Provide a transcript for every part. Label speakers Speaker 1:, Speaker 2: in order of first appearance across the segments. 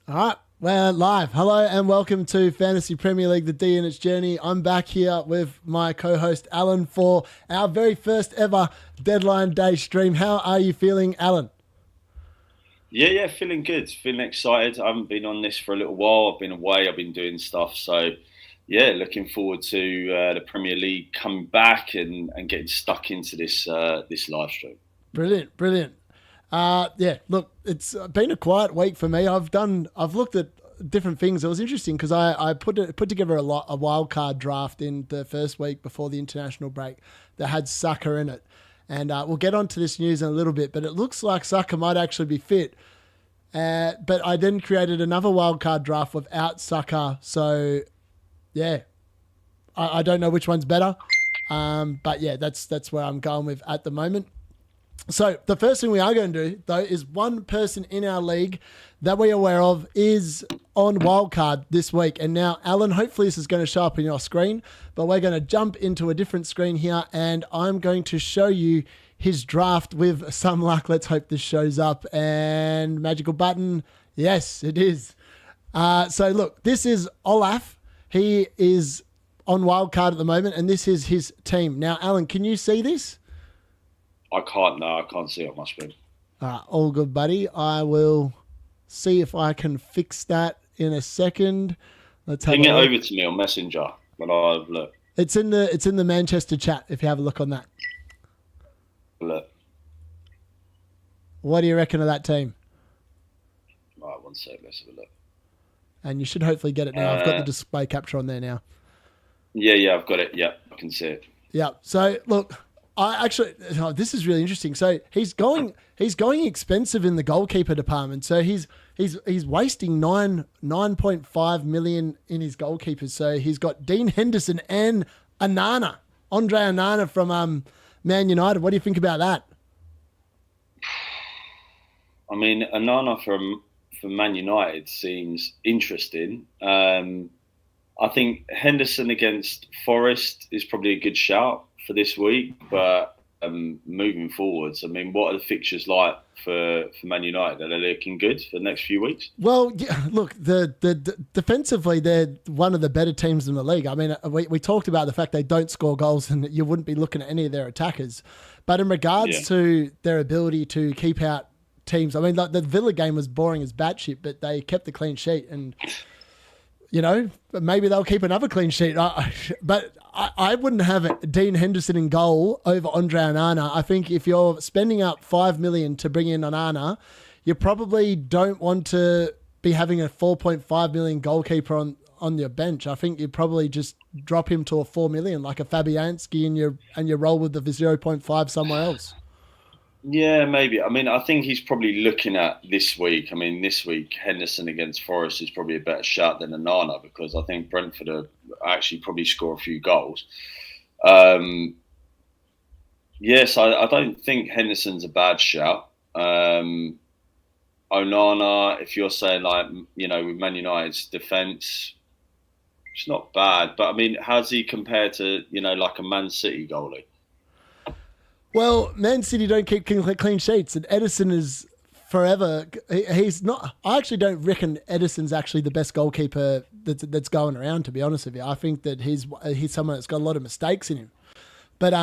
Speaker 1: All right, we're live. Hello and welcome to Fantasy Premier League, the D in its journey. I'm back here with my co-host Alan for our very first ever Deadline Day stream. How are you feeling, Alan?
Speaker 2: Yeah, feeling good, feeling excited. I haven't been on this for a little while. I've been away, I've been doing stuff. So, yeah, looking forward to the Premier League coming back and getting stuck into this live stream.
Speaker 1: Brilliant, brilliant. Yeah, look, it's been a quiet week for me. I've looked at different things. It was interesting because I put together a wild card draft in the first week before the international break that had Saka in it. And we'll get onto this news in a little bit, but it looks like Saka might actually be fit. But I then created another wildcard draft without Saka. So, yeah, I don't know which one's better. But yeah, that's where I'm going with at the moment. So the first thing we are going to do, though, is one person in our league that we're aware of is on wildcard this week. And now, Alan, hopefully this is going to show up in your screen, but we're going to jump into a different screen here and I'm going to show you his draft with some luck. Let's hope this shows up. And magical button. Yes, it is. So look, this is Olaf. He is on wildcard at the moment and this is his team. Now, Alan, can you see this?
Speaker 2: I can't see it on my screen.
Speaker 1: All good, buddy. I will see if I can fix that in a second. Let's have
Speaker 2: Ping
Speaker 1: a
Speaker 2: it
Speaker 1: look.
Speaker 2: over to me on Messenger when I have a look.
Speaker 1: It's in the Manchester chat. If you have a look on that,
Speaker 2: Look.
Speaker 1: what do you reckon of that team?
Speaker 2: Right, one sec, let's have a look.
Speaker 1: And you should hopefully get it now. I've got the display capture on there now.
Speaker 2: Yeah, I've got it. Yeah, I can see it.
Speaker 1: Yeah. So look, this is really interesting. So he's going expensive in the goalkeeper department. So he's wasting 9.5 million in his goalkeepers. So he's got Dean Henderson and Andre Onana from Man United. What do you think about that?
Speaker 2: I mean, Anana from Man United seems interesting. I think Henderson against Forest is probably a good shout for this week, but moving forwards, I mean, what are the fixtures like for Man United? Are they looking good for the next few weeks?
Speaker 1: Well, yeah, look, the defensively, they're one of the better teams in the league. I mean, we talked about the fact they don't score goals and you wouldn't be looking at any of their attackers. But in regards to their ability to keep out teams, I mean, like the Villa game was boring as batshit, but they kept the clean sheet and... You know, maybe they'll keep another clean sheet. But I wouldn't have Dean Henderson in goal over Andre Onana. I think if you're spending up $5 million to bring in Onana, you probably don't want to be having a $4.5 million goalkeeper on your bench. I think you probably just drop him to a $4 million, like a Fabianski, and you roll with the 0.5 somewhere else.
Speaker 2: Yeah, maybe. I mean, I think he's probably looking at this week. I mean, this week, Henderson against Forest is probably a better shot than Onana because I think Brentford are actually probably score a few goals. Yes, I don't think Henderson's a bad shout. Onana, if you're saying with Man United's defence, it's not bad. But I mean, how's he compared to, like a Man City goalie?
Speaker 1: Well, Man City don't keep clean sheets, and Edison is forever. He's not. I actually don't reckon Edison's actually the best goalkeeper that's going around. To be honest with you, I think that he's someone that's got a lot of mistakes in him. But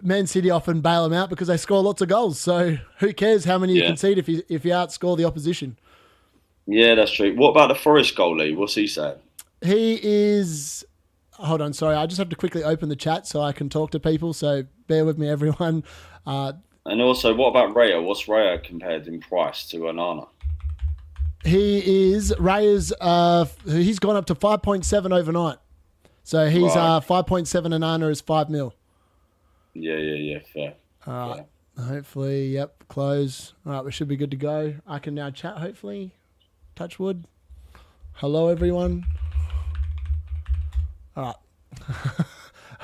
Speaker 1: Man City often bail him out because they score lots of goals. So who cares how many you concede if you outscore the opposition?
Speaker 2: Yeah, that's true. What about the Forest goalie? What's he saying?
Speaker 1: He is. Hold on, sorry. I just have to quickly open the chat so I can talk to people. So bear with me, everyone.
Speaker 2: And also, what about Raya? What's Raya compared in price to Onana?
Speaker 1: Raya's, he's gone up to 5.7 overnight. So he's 5.7 and Onana is 5 mil.
Speaker 2: Yeah, fair.
Speaker 1: All right. Hopefully, yep, close. All right, we should be good to go. I can now chat, hopefully. Touch wood. Hello, everyone. All right.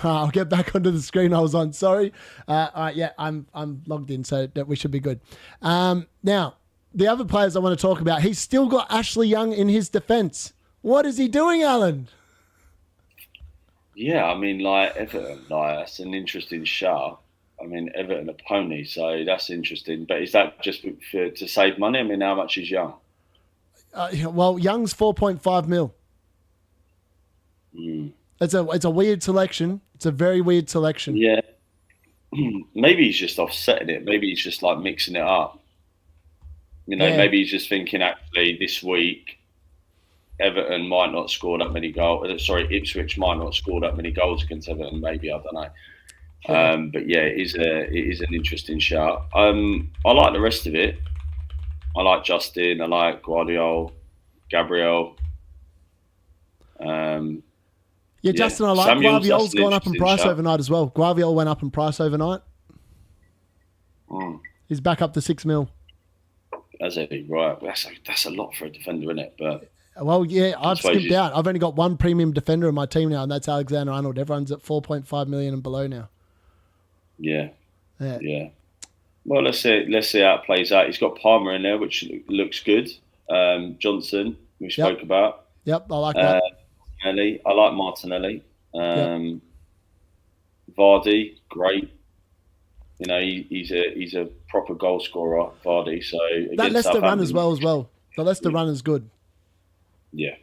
Speaker 1: I'll get back onto the screen I was on. Sorry. All right, yeah, I'm logged in, so that we should be good. Now, the other players I want to talk about, he's still got Ashley Young in his defence. What is he doing, Alan?
Speaker 2: Yeah, I mean, like Everton, that's an interesting shout. I mean, Everton are pony, so that's interesting. But is that just to save money? I mean, how much is Young?
Speaker 1: Well, Young's 4.5 mil. It's a weird selection. It's a very weird selection.
Speaker 2: Yeah. Maybe he's just offsetting it. Maybe he's just like mixing it up. Maybe he's just thinking, actually, this week, Everton might not score that many goals. Sorry, Ipswich might not score that many goals against Everton. Maybe, I don't know. Yeah. But yeah, it is an interesting shout. I like the rest of it. I like Justin. I like Guardiola, Gabriel.
Speaker 1: Justin, I like Guardiola's gone up in price overnight as well. Guardiola went up in price overnight. He's back up to 6 mil.
Speaker 2: Has he? Right. That's a lot for a defender, isn't it? But
Speaker 1: well, yeah, I've skipped out. I've only got one premium defender in my team now, and that's Alexander-Arnold. Everyone's at 4.5 million and below now.
Speaker 2: Yeah. Well, let's see how it plays out. He's got Palmer in there, which looks good. Johnson, we spoke about.
Speaker 1: Yep, I like that.
Speaker 2: I like Martinelli. Vardy, great. He's a proper goal scorer, Vardy. So
Speaker 1: that Leicester run as well. The Leicester run is good.
Speaker 2: Yeah.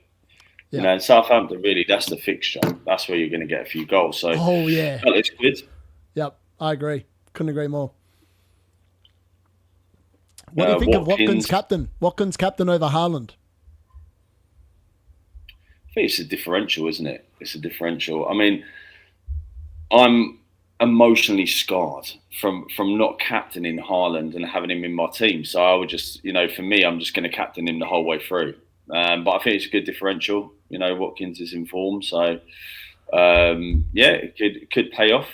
Speaker 2: And Southampton, really, that's the fixture. That's where you're going to get a few goals. So that looks good.
Speaker 1: Yep, I agree. Couldn't agree more. What do you think of Watkins captain? Watkins captain over Haaland?
Speaker 2: I think it's a differential, isn't it? It's a differential. I mean, I'm emotionally scarred from not captaining Haaland and having him in my team. So I would just, for me, I'm just going to captain him the whole way through. But I think it's a good differential. Watkins is in form. So, it could pay off.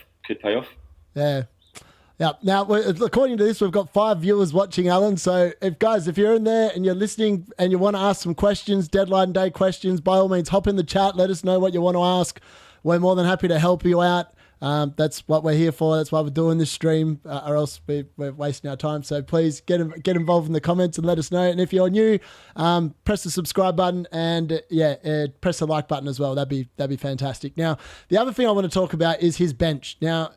Speaker 1: Yeah. Yeah. Now, according to this, we've got 5 viewers watching, Alan. So, if you're in there and you're listening and you want to ask some questions, deadline day questions, by all means, hop in the chat. Let us know what you want to ask. We're more than happy to help you out. That's what we're here for. That's why we're doing this stream, or else we're wasting our time. So please get involved in the comments and let us know. And if you're new, press the subscribe button and press the like button as well. That'd be fantastic. Now, the other thing I want to talk about is his bench. Now,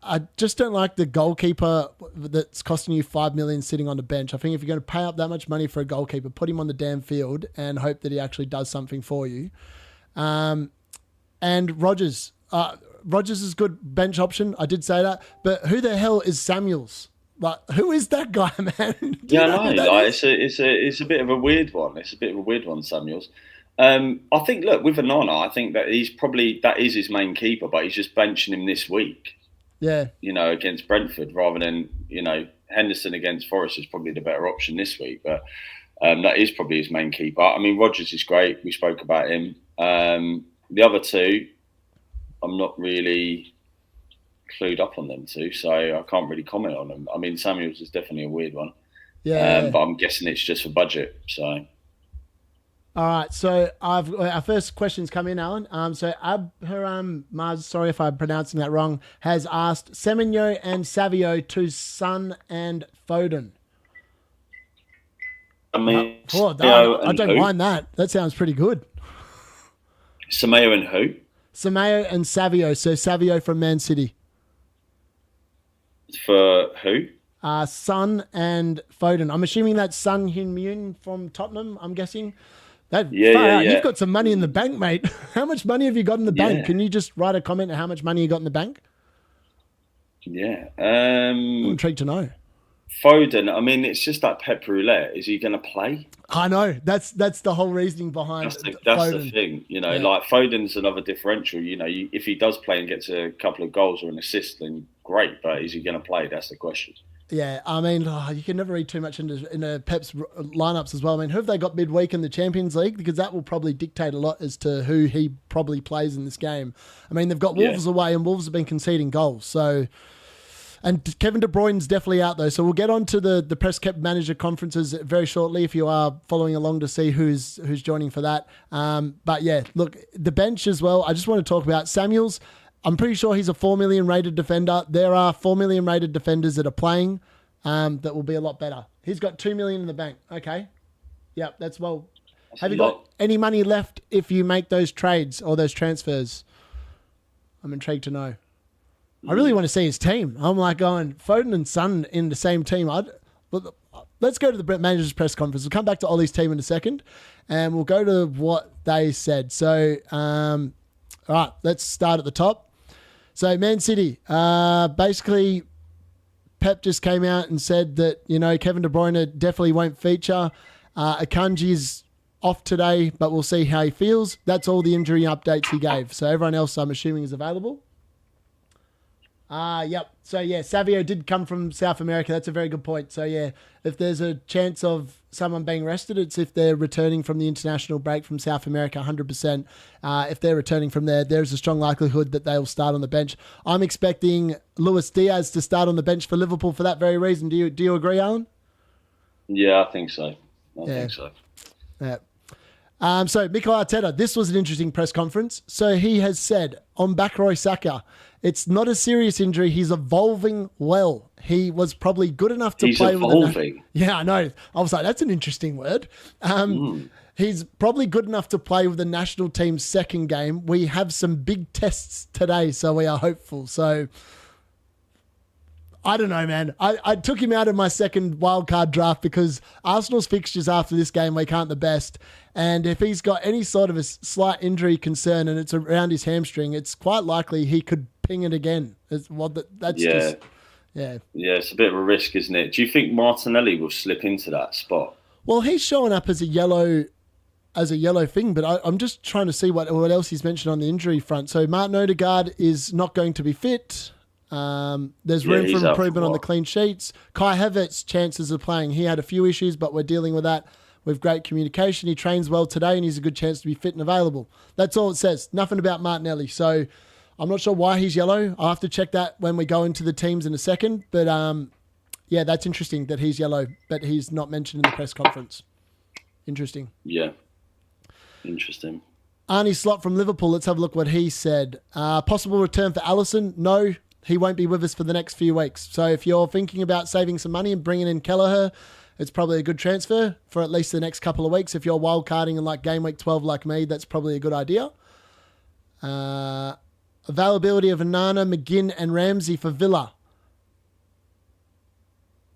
Speaker 1: I just don't like the goalkeeper that's costing you 5 million sitting on the bench. I think if you're going to pay up that much money for a goalkeeper, put him on the damn field and hope that he actually does something for you. And Rodgers. Rodgers is a good bench option. I did say that. But who the hell is Samuels? Like, who is that guy, man?
Speaker 2: I know. It's a bit of a weird one. Samuels. I think, look, with Onana, I think that that is his main keeper, but he's just benching him this week.
Speaker 1: Yeah.
Speaker 2: Against Brentford rather than, Henderson against Forest is probably the better option this week. But that is probably his main keeper. I mean, Rodgers is great. We spoke about him. The other two, I'm not really clued up on them two, so I can't really comment on them. I mean, Samuels is definitely a weird one.
Speaker 1: Yeah.
Speaker 2: But I'm guessing it's just for budget, so...
Speaker 1: All right, so our first question's come in, Alan. So Abharam Maz, sorry if I'm pronouncing that wrong, has asked Semenyo and Savio to Son and Foden.
Speaker 2: I mean,
Speaker 1: I don't mind that. That sounds pretty good.
Speaker 2: Semenyo and who?
Speaker 1: Semenyo and Savio. So Savio from Man City.
Speaker 2: For who?
Speaker 1: Son and Foden. I'm assuming that's Son Heung-min from Tottenham, I'm guessing.
Speaker 2: Yeah.
Speaker 1: You've got some money in the bank, mate. How much money have you got in the bank? Can you just write a comment on how much money you got in the bank?
Speaker 2: Yeah.
Speaker 1: I'm intrigued to know.
Speaker 2: Foden, I mean, it's just like Pep Roulette. Is he going to play?
Speaker 1: I know. That's the whole reasoning behind
Speaker 2: that's the thing. Like Foden's another differential. If he does play and gets a couple of goals or an assist, then great. But is he going to play? That's the question. Yeah,
Speaker 1: I mean, you can never read too much into Pep's lineups as well. I mean, who have they got midweek in the Champions League? Because that will probably dictate a lot as to who he probably plays in this game. I mean, they've got Wolves away, and Wolves have been conceding goals. So, and Kevin De Bruyne's definitely out though. So we'll get on to the press manager conferences very shortly if you are following along to see who's joining for that. But yeah, look, the bench as well. I just want to talk about Samuels. I'm pretty sure he's a 4 million rated defender. There are 4 million rated defenders that are playing that will be a lot better. He's got 2 million in the bank. Okay. Yep, that's well. Have you got any money left if you make those trades or those transfers? I'm intrigued to know. I really want to see his team. I'm like going Foden and Son in the same team. let's go to the manager's press conference. We'll come back to Ollie's team in a second, and we'll go to what they said. So, all right, let's start at the top. So, Man City, basically, Pep just came out and said that, Kevin De Bruyne definitely won't feature. Akanji's off today, but we'll see how he feels. That's all the injury updates he gave. So everyone else, I'm assuming, is available. Yep. So, yeah, Savio did come from South America. That's a very good point. So, yeah, if there's a chance of someone being rested, it's if they're returning from the international break from South America, 100%. If they're returning from there, there's a strong likelihood that they'll start on the bench. I'm expecting Luis Diaz to start on the bench for Liverpool for that very reason. Do you agree, Alan?
Speaker 2: Yeah, I think so. I think so.
Speaker 1: Yeah. So, Mikel Arteta, this was an interesting press conference. So he has said on Bukayo Saka, it's not a serious injury. He's evolving well. He was probably good enough to play
Speaker 2: evolving.
Speaker 1: Yeah, I know. I was like, that's an interesting word. He's probably good enough to play with the national team's second game. We have some big tests today, so we are hopeful. So, I don't know, man. I took him out of my second wildcard draft because Arsenal's fixtures after this game week aren't the best. And if he's got any sort of a slight injury concern and it's around his hamstring, it's quite likely he could ping it again. It's a bit of a risk, isn't it? Do you think Martinelli will slip into that spot? Well, he's showing up as a yellow thing, but I'm just trying to see what else he's mentioned on the injury front. So Martin Odegaard is not going to be fit. There's room for improvement on the clean sheets. Kai Havertz's chances of playing, he had a few issues, but we're dealing with that with great communication. He trains well today and he's a good chance to be fit and available. That's all it says. Nothing about Martinelli. So I'm not sure why he's yellow. I'll have to check that when we go into the teams in a second. But yeah, that's interesting that he's yellow, but he's not mentioned in the press conference. Interesting.
Speaker 2: Yeah. Interesting.
Speaker 1: Arnie Slot from Liverpool, let's have a look what he said. Possible return for Alisson? No. He won't be with us for the next few weeks. So if you're thinking about saving some money and bringing in Kelleher, it's probably a good transfer for at least the next couple of weeks. If you're wildcarding in like game week 12 like me, that's probably a good idea. Availability of Onana, McGinn and Ramsey for Villa.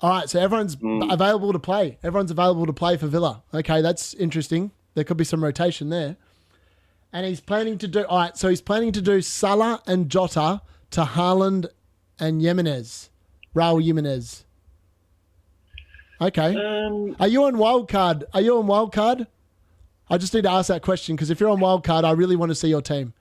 Speaker 1: All right, so everyone's available to play. Everyone's available to play for Villa. Okay, that's interesting. There could be some rotation there. And he's planning to do... All right, so he's planning to do Salah and Jota to Haaland and Raul Jimenez. Okay. Are you on wildcard? I just need to ask that question because if you're on wildcard, I really want to see your team.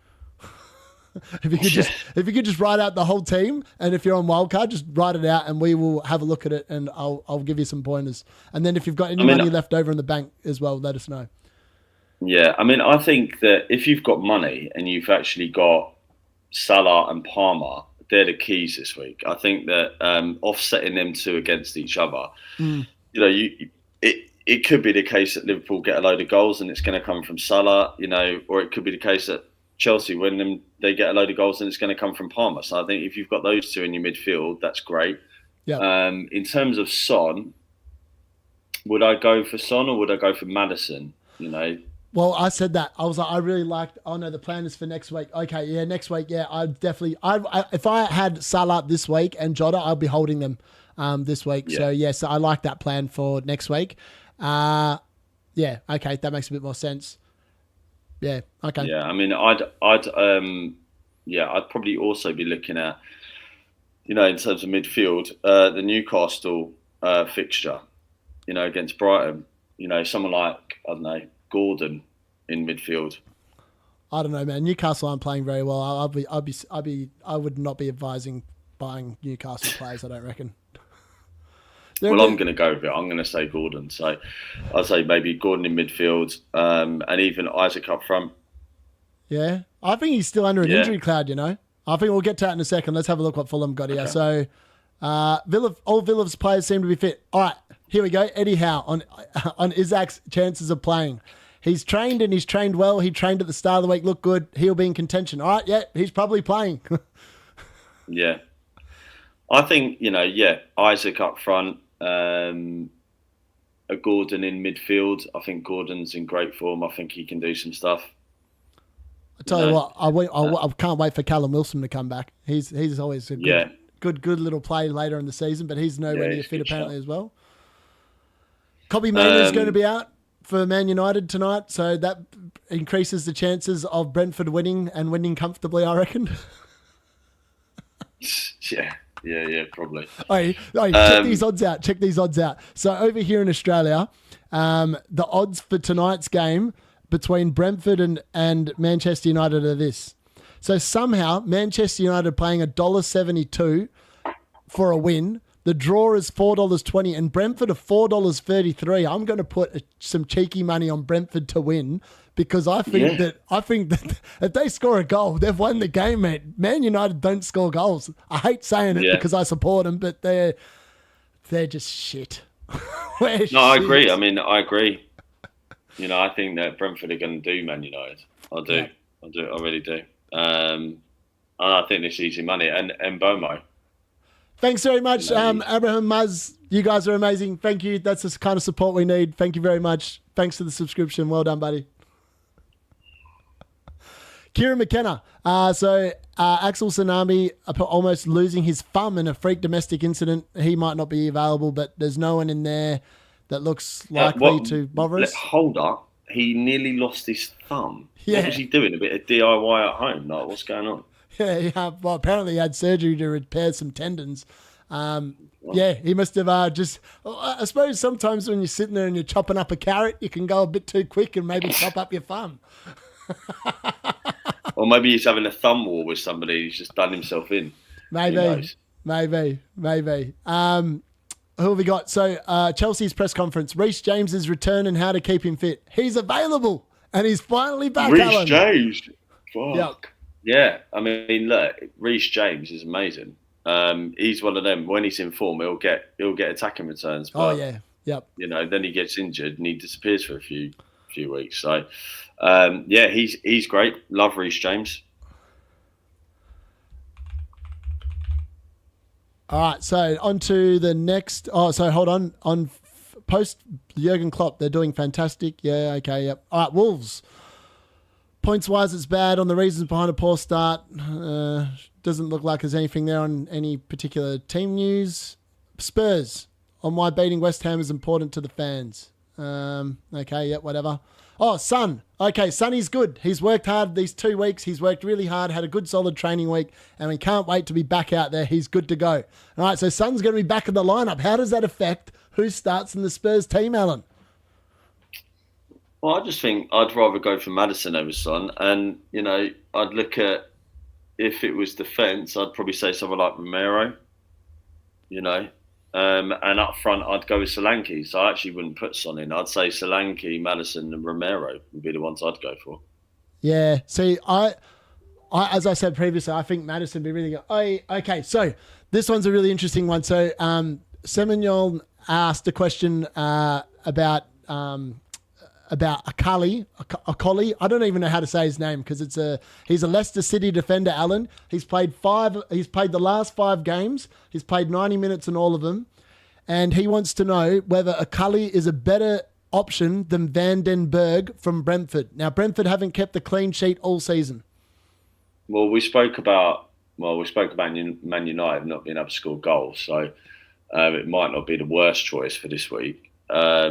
Speaker 1: If you could just write out the whole team, and if you're on wildcard, just write it out, and we will have a look at it, and I'll give you some pointers. And then if you've got any money left over in the bank as well, let us know.
Speaker 2: Yeah, I think that if you've got money and you've actually got Salah and Palmer, they're the keys this week. I think that offsetting them two against each other, it could be the case that Liverpool get a load of goals and it's going to come from Salah, or it could be the case that Chelsea, when they get a load of goals and it's going to come from Palmer. So I think if you've got those two in your midfield, that's great. Yeah. In terms of Son, would I go for Son or would I go for Maddison?
Speaker 1: Well, I said that. I was like, I really liked... Oh, no, the plan is for next week. Okay, yeah, next week, yeah, I'd definitely... if I had Salah this week and Jota, I'd be holding them this week. Yeah. So, yes, I like that plan for next week. Yeah, okay, that makes a bit more sense. Yeah, okay.
Speaker 2: Yeah, I'd probably also be looking at, in terms of midfield, the Newcastle fixture, against Brighton. Someone like, I don't know, Gordon in midfield.
Speaker 1: I don't know, man. Newcastle aren't playing very well. I would not be advising buying Newcastle players. I don't reckon.
Speaker 2: Well, I'm going to go with it. I'm going to say Gordon. So I'd say maybe Gordon in midfield, and even Isaac up front. Yeah,
Speaker 1: I think he's still under an injury cloud. I think we'll get to that in a second. Let's have a look what Fulham got here. So all Villa's players seem to be fit. All right, here we go. Eddie Howe on Isaac's chances of playing. He's trained and he's trained well. He trained at the start of the week, looked good. He'll be in contention. All right, yeah, he's probably playing.
Speaker 2: Yeah. I think, Isaac up front, a Gordon in midfield. I think Gordon's in great form. I think he can do some stuff.
Speaker 1: I tell you what, I can't wait for Callum Wilson to come back. He's always a good little play later in the season, but he's nowhere near fit apparently as well. Kobe Maynard's going to be out for Man United tonight, so that increases the chances of Brentford winning and winning comfortably, I reckon.
Speaker 2: Yeah, probably.
Speaker 1: Check these odds out. Check these odds out. So over here in Australia, the odds for tonight's game between Brentford and Manchester United are this. So somehow Manchester United playing $1.72 for a win. The draw is $4.20 and Brentford are $4.33. I'm going to put some cheeky money on Brentford to win because I think that if they score a goal, they've won the game, mate. Man United don't score goals. I hate saying it because I support them, but they're just shit.
Speaker 2: I agree. I mean, I agree. I think that Brentford are going to do Man United. I do. I really do. And I think it's easy money. And Bomo.
Speaker 1: Thanks very much, Abraham Muzz. You guys are amazing. Thank you. That's the kind of support we need. Thank you very much. Thanks for the subscription. Well done, buddy. Kieran McKenna. Axel Tsunami almost losing his thumb in a freak domestic incident. He might not be available, but there's no one in there that looks likely to bother us.
Speaker 2: Hold up. He nearly lost his thumb. Yeah. What was he doing? A bit of DIY at home? Like, what's going on?
Speaker 1: Yeah. Well, apparently he had surgery to repair some tendons. He must have I suppose sometimes when you're sitting there and you're chopping up a carrot, you can go a bit too quick and maybe chop up your thumb.
Speaker 2: Or maybe he's having a thumb war with somebody. He's just done himself in.
Speaker 1: Maybe. Who have we got? So Chelsea's press conference. Reece James's return and how to keep him fit. He's available and he's finally back.
Speaker 2: Reece James. Fuck.
Speaker 1: Yep.
Speaker 2: Yeah. I mean, look, Reece James is amazing. He's one of them. When he's in form, he'll get attacking returns. But,
Speaker 1: Yep.
Speaker 2: Then he gets injured and he disappears for a few weeks. So, he's great. Love Reece James.
Speaker 1: All right, so on to the next. Oh, so hold on. On post Jurgen Klopp, they're doing fantastic. Yeah, okay, yep. All right, Wolves. Points-wise, it's bad. On the reasons behind a poor start, doesn't look like there's anything there on any particular team news. Spurs, on why beating West Ham is important to the fans. Okay, yeah, whatever. Oh, Son. Okay, Sonny's good. He's worked hard these 2 weeks. He's worked really hard, had a good solid training week, and we can't wait to be back out there. He's good to go. All right, so Son's going to be back in the lineup. How does that affect who starts in the Spurs team, Alan?
Speaker 2: Well, I just think I'd rather go for Maddison over Son. And, I'd look at, if it was defence, I'd probably say someone like Romero, and up front, I'd go with Solanke. So I actually wouldn't put Son in. I'd say Solanke, Maddison, and Romero would be the ones I'd go for.
Speaker 1: Yeah. See, I as I said previously, I think Maddison would be really good. Okay, so this one's a really interesting one. So Semenyon asked a question about Akali. I don't even know how to say his name because he's a Leicester City defender, Alan. He's played the last 5 games. He's played 90 minutes in all of them. And he wants to know whether Akali is a better option than Van den Berg from Brentford. Now, Brentford haven't kept a clean sheet all season.
Speaker 2: Well, we spoke about Man United not being able to score goals, so it might not be the worst choice for this week. I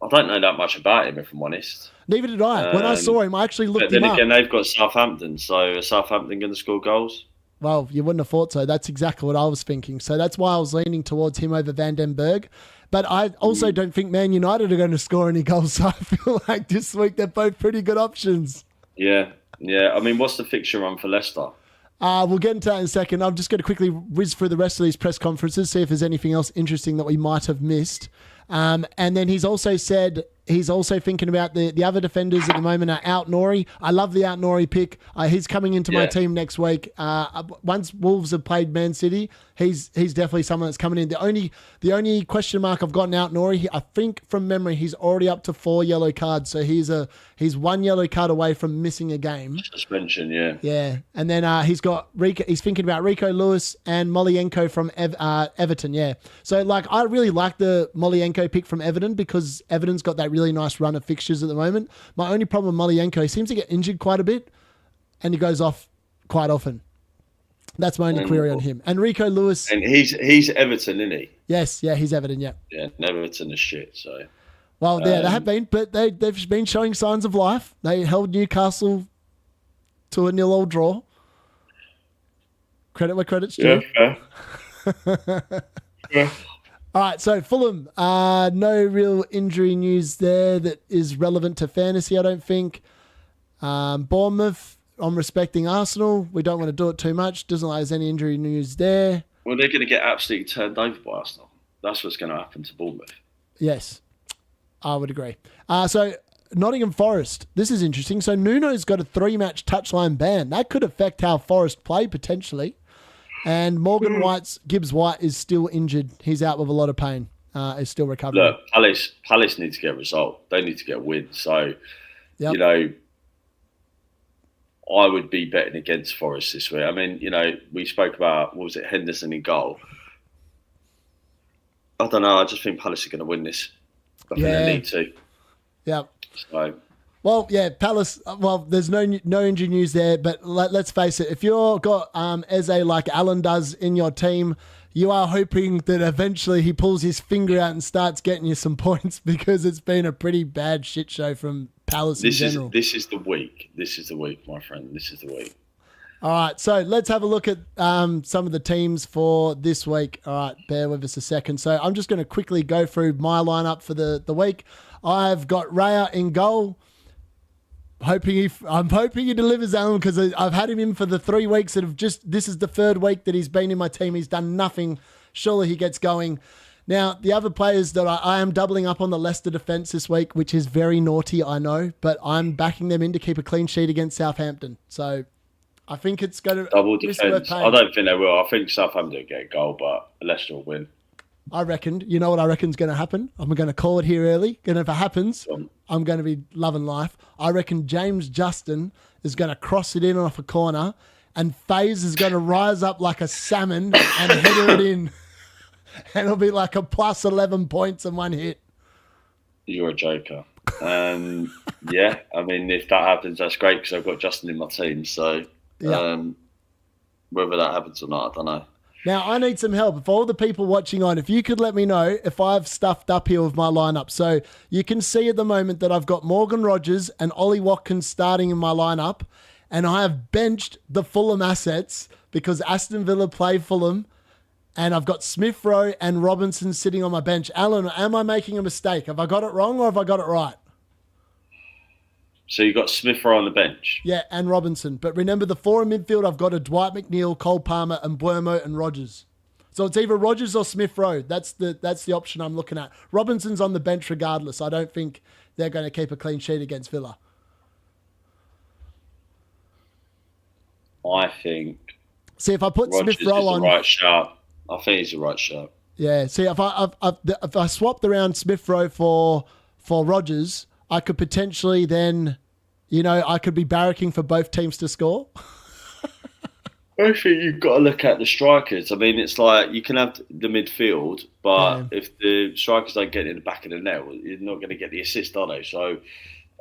Speaker 2: don't know that much about him, if I'm honest.
Speaker 1: Neither did I. When I saw him, I actually looked him up.
Speaker 2: But then again, they've got Southampton, so are Southampton going to score goals?
Speaker 1: Well, you wouldn't have thought so. That's exactly what I was thinking. So that's why I was leaning towards him over Van den Berg. But I also don't think Man United are going to score any goals, so I feel like this week they're both pretty good options.
Speaker 2: Yeah. I mean, what's the fixture run for Leicester?
Speaker 1: We'll get into that in a second. I'm just going to quickly whiz through the rest of these press conferences, see if there's anything else interesting that we might have missed. And then he's also said he's also thinking about the other defenders at the moment are Out Nori. I love the Out Nori pick. He's coming into my team next week. Once Wolves have played Man City, he's definitely someone that's coming in. The only question mark I've gotten Out Nori, I think from memory, he's already up to 4 yellow cards. So he's 1 yellow card away from missing a game.
Speaker 2: Suspension, yeah.
Speaker 1: Yeah. And then he's got Rico. He's thinking about Rico Lewis and Molienko from Everton. Yeah. So I really like the Molienko pick from Everton because Everton's got that really nice run of fixtures at the moment. My only problem with Molienko, he seems to get injured quite a bit and he goes off quite often. That's my only query on him. And Rico Lewis.
Speaker 2: And he's Everton, isn't he?
Speaker 1: Yes, yeah, he's Everton, yeah.
Speaker 2: Yeah, Everton is shit, so.
Speaker 1: Well, yeah, they have been, but they've been showing signs of life. They held Newcastle to a 0-0 draw. Credit where credit's due.
Speaker 2: Yeah, yeah.
Speaker 1: All right, so Fulham, no real injury news there that is relevant to fantasy, I don't think. Bournemouth, I'm respecting Arsenal. We don't want to do it too much. Doesn't like there's any injury news there.
Speaker 2: Well, they're going to get absolutely turned over by Arsenal. That's what's going to happen to Bournemouth.
Speaker 1: Yes, I would agree. So Nottingham Forest, this is interesting. So Nuno's got a 3-match touchline ban. That could affect how Forest play potentially. And Morgan Gibbs White is still injured. He's out with a lot of pain. Is still recovering.
Speaker 2: Look, Palace need to get a result. They need to get a win. So, you know, I would be betting against Forest this week. I mean, you know, we spoke about, what was it, Henderson in goal. I don't know. I just think Palace are going to win this. I think they need to.
Speaker 1: Yeah.
Speaker 2: So.
Speaker 1: Well, yeah, Palace. Well, there's no injury news there, but let's face it. If you've got Eze like Alan does in your team, you are hoping that eventually he pulls his finger out and starts getting you some points, because it's been a pretty bad shit show from Palace in general.
Speaker 2: This is the week. This is the week, my friend. This is the week.
Speaker 1: All right, so let's have a look at some of the teams for this week. All right, bear with us a second. So I'm just going to quickly go through my lineup for the week. I've got Raya in goal. I'm hoping he delivers, Alan, because I've had him in for the 3 weeks that have just. This is the 3rd week that he's been in my team. He's done nothing. Surely he gets going. Now, the other players that I am doubling up on the Leicester defence this week, which is very naughty, I know, but I'm backing them in to keep a clean sheet against Southampton. So I think it's going to
Speaker 2: double defence. I don't think they will. I think Southampton will get a goal, but Leicester will win.
Speaker 1: I reckon. You know what I reckon is going to happen? I'm going to call it here early. And if it happens, I'm going to be loving life. I reckon James Justin is going to cross it in off a corner, and FaZe is going to rise up like a salmon and header it in. And it'll be like a plus 11 points in one hit.
Speaker 2: You're a joker. Yeah, I mean, if that happens, that's great, because I've got Justin in my team. So whether that happens or not, I don't know.
Speaker 1: Now, I need some help. For all the people watching on, if you could let me know if I've stuffed up here with my lineup. So you can see at the moment that I've got Morgan Rogers and Ollie Watkins starting in my lineup, and I have benched the Fulham assets because Aston Villa play Fulham, and I've got Smith Rowe and Robinson sitting on my bench. Alan, am I making a mistake? Have I got it wrong or have I got it right?
Speaker 2: So you got Smith Rowe on the bench?
Speaker 1: Yeah, and Robinson. But remember, the 4 in midfield, I've got a Dwight McNeil, Cole Palmer, and Buemo and Rogers. So it's either Rogers or Smith Rowe. That's the option I'm looking at. Robinson's on the bench regardless. I don't think they're going to keep a clean sheet against Villa.
Speaker 2: I think.
Speaker 1: See, if I put
Speaker 2: Rogers
Speaker 1: Smith Rowe on,
Speaker 2: the right shout. I think he's the right shout.
Speaker 1: Yeah. See, if I swapped around Smith Rowe for Rogers, I could potentially then, I could be barracking for both teams to score.
Speaker 2: I think you've got to look at the strikers. I mean, it's like you can have the midfield, but if the strikers don't get in the back of the net, you're not going to get the assist, are they? So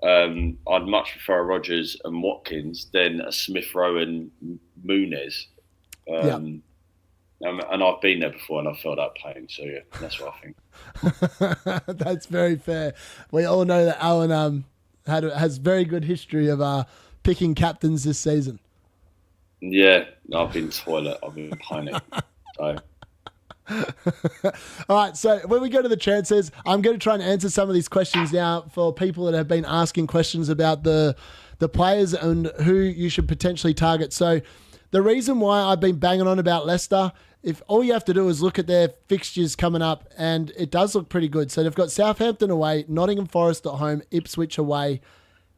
Speaker 2: I'd much prefer Rogers and Watkins than a Smith Rowe and Muniz. And I've been there before and I felt that pain. So, yeah, that's what I think.
Speaker 1: That's very fair. We all know that Alan has very good history of picking captains this season.
Speaker 2: Yeah, I've been toilet. I've been pining. So.
Speaker 1: All right, so when we go to the transfers, I'm going to try and answer some of these questions now for people that have been asking questions about the players and who you should potentially target. So the reason why I've been banging on about Leicester, if all you have to do is look at their fixtures coming up, and it does look pretty good. So they've got Southampton away, Nottingham Forest at home, Ipswich away,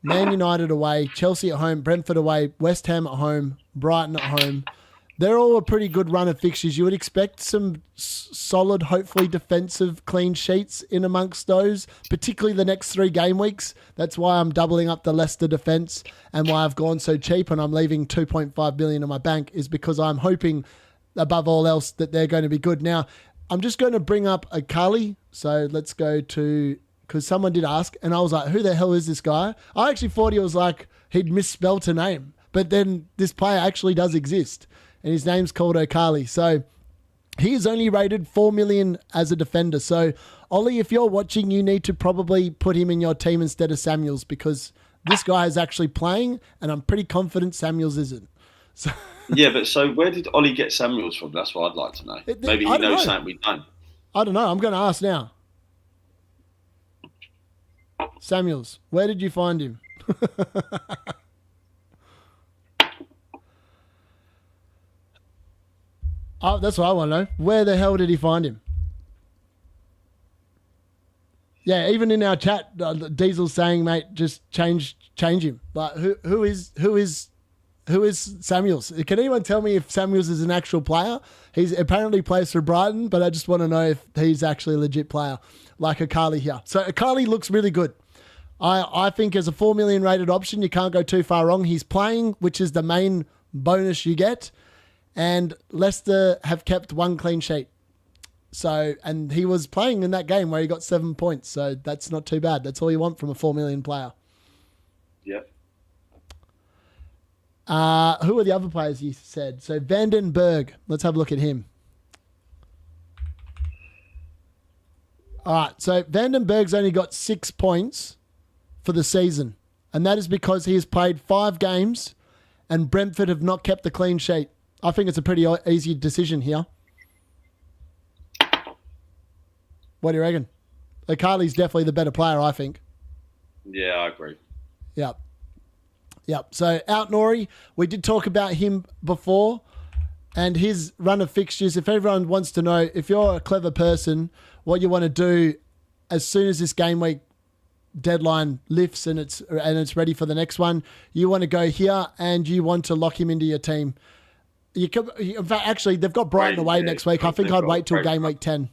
Speaker 1: Man United away, Chelsea at home, Brentford away, West Ham at home, Brighton at home. They're all a pretty good run of fixtures. You would expect some solid, hopefully defensive clean sheets in amongst those, particularly the next 3 game weeks. That's why I'm doubling up the Leicester defence and why I've gone so cheap and I'm leaving 2.5 billion in my bank is because I'm hoping, above all else, that they're going to be good. Now, I'm just going to bring up Akali. So let's go to, because someone did ask, and I was like, who the hell is this guy? I actually thought he was like, he'd misspelt a name. But then this player actually does exist. and his name's called O'Carly. So he is only rated 4 million as a defender. So, Ollie, if you're watching, you need to probably put him in your team instead of Samuels, because this guy is actually playing, and I'm pretty confident Samuels isn't. So
Speaker 2: yeah, but so where did Ollie get Samuels from? That's what I'd like to know. Maybe he knows something we don't.
Speaker 1: I don't know. I'm going to ask now. Samuels, where did you find him? Oh, that's what I want to know. Where the hell did he find him? Yeah, even in our chat, Diesel's saying, mate, just change him. Like, who is Samuels? Can anyone tell me if Samuels is an actual player? He's apparently plays for Brighton, but I just want to know if he's actually a legit player, like Akali here. So Akali looks really good. I think as a 4 million rated option, you can't go too far wrong. He's playing, which is the main bonus you get. And Leicester have kept one clean sheet. So, and he was playing in that game where he got 7 points. So that's not too bad. That's all you want from a 4 million player.
Speaker 2: Yep.
Speaker 1: Who are the other players you said? So Vandenberg. Let's have a look at him. All right. So Vandenberg's only got 6 points for the season. And that is because he has played 5 games and Brentford have not kept the clean sheet. I think it's a pretty easy decision here. What do you reckon? Akali's definitely the better player, I think.
Speaker 2: Yeah, I agree.
Speaker 1: Yep. So Out Nori, we did talk about him before and his run of fixtures. If everyone wants to know, if you're a clever person, what you want to do as soon as this game week deadline lifts and it's ready for the next one, you want to go here and you want to lock him into your team. In fact, actually, they've got Brighton away next week. I think I'd wait till game week 10.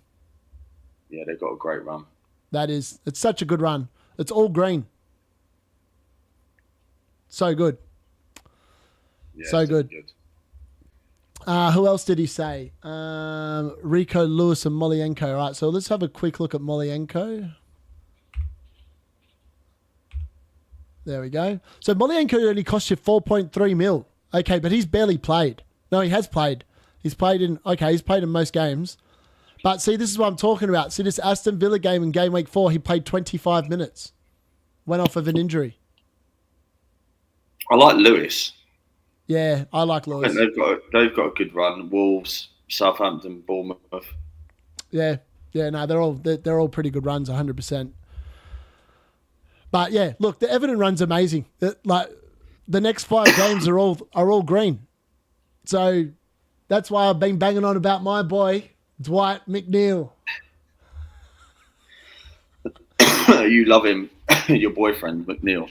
Speaker 2: Yeah, they've got a great run.
Speaker 1: It's such a good run. It's all green. So good.
Speaker 2: Yeah,
Speaker 1: so good. Who else did he say? Rico Lewis and Molienko. All right, so let's have a quick look at Molienko. There we go. So Molienko only cost you 4.3 mil. Okay, but he's barely played. No, he has played. He's played in most games. But see, this is what I'm talking about. See, this Aston Villa game in game week 4, he played 25 minutes. Went off of an injury.
Speaker 2: I like Lewis.
Speaker 1: Yeah, I like Lewis.
Speaker 2: They've got a good run. Wolves, Southampton, Bournemouth.
Speaker 1: Yeah, no, they're all pretty good runs, 100%. But yeah, look, the Everton run's amazing. Like the next 5 games are all green. So that's why I've been banging on about my boy, Dwight McNeil.
Speaker 2: You love him, your boyfriend, McNeil.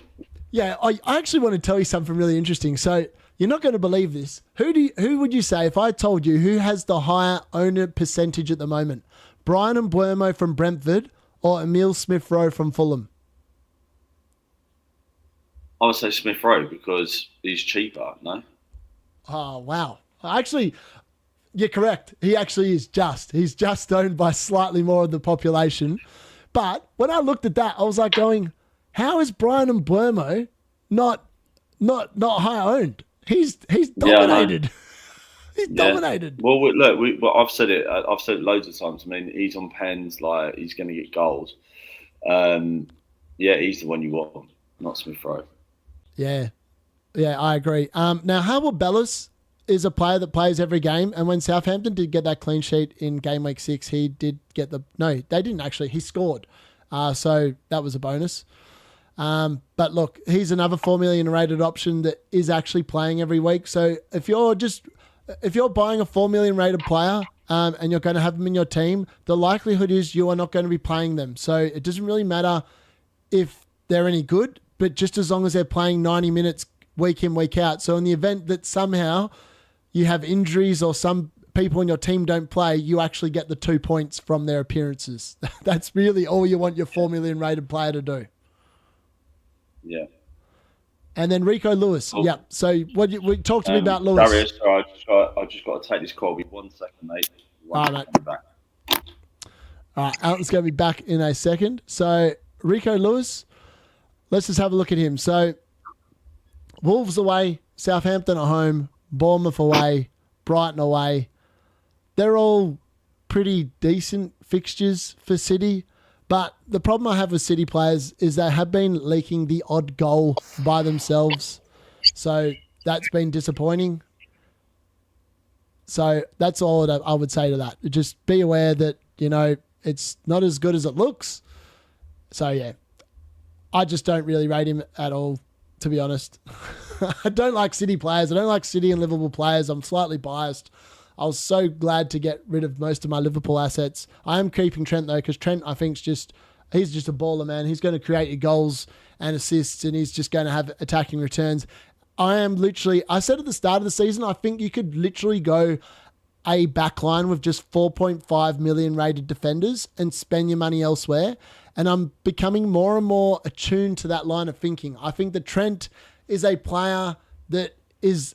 Speaker 1: Yeah, I actually want to tell you something really interesting. So you're not going to believe this. Who would you say, if I told you who has the higher owner percentage at the moment? Brian Mbeumo from Brentford or Emile Smith-Rowe from Fulham?
Speaker 2: I would say Smith-Rowe because he's cheaper, no?
Speaker 1: Oh, wow. Actually, you're correct. He actually is he's just owned by slightly more of the population. But when I looked at that, I was like going, how is Brian Mbeumo not high owned? He's dominated. He's dominated.
Speaker 2: Well, look, I've said it loads of times. I mean, he's on pens, like he's going to get goals. Yeah, he's the one you want, not Smith-Rowe.
Speaker 1: Yeah, I agree. Now, Harville Bellis is a player that plays every game, and when Southampton did get that clean sheet in game week 6, he did get they didn't actually. He scored, so that was a bonus. But look, he's another 4 million rated option that is actually playing every week. So if you're buying a 4 million rated player and you're going to have them in your team, the likelihood is you are not going to be playing them. So it doesn't really matter if they're any good, but just as long as they're playing 90 minutes week in, week out. So in the event that somehow you have injuries or some people in your team don't play, you actually get the 2 points from their appearances. That's really all you want your 4 million rated player to do.
Speaker 2: Yeah.
Speaker 1: And then Rico Lewis. Oh. Yep. So talk to me about Lewis.
Speaker 2: Darius, sorry, I just got to take this call. Be 1 second, mate.
Speaker 1: All right, mate. Back. All right, Alton's going to be back in a second. So Rico Lewis, let's just have a look at him. So Wolves away, Southampton at home, Bournemouth away, Brighton away. They're all pretty decent fixtures for City. But the problem I have with City players is they have been leaking the odd goal by themselves. So that's been disappointing. So that's all that I would say to that. Just be aware that, it's not as good as it looks. So, yeah, I just don't really rate him at all, to be honest. I don't like City players. I don't like City and Liverpool players. I'm slightly biased. I was so glad to get rid of most of my Liverpool assets. I am keeping Trent, though, because Trent, I think, he's just a baller, man. He's going to create your goals and assists, and he's just going to have attacking returns. I said at the start of the season, I think you could literally go a backline with just 4.5 million rated defenders and spend your money elsewhere. And I'm becoming more and more attuned to that line of thinking. I think that Trent is a player that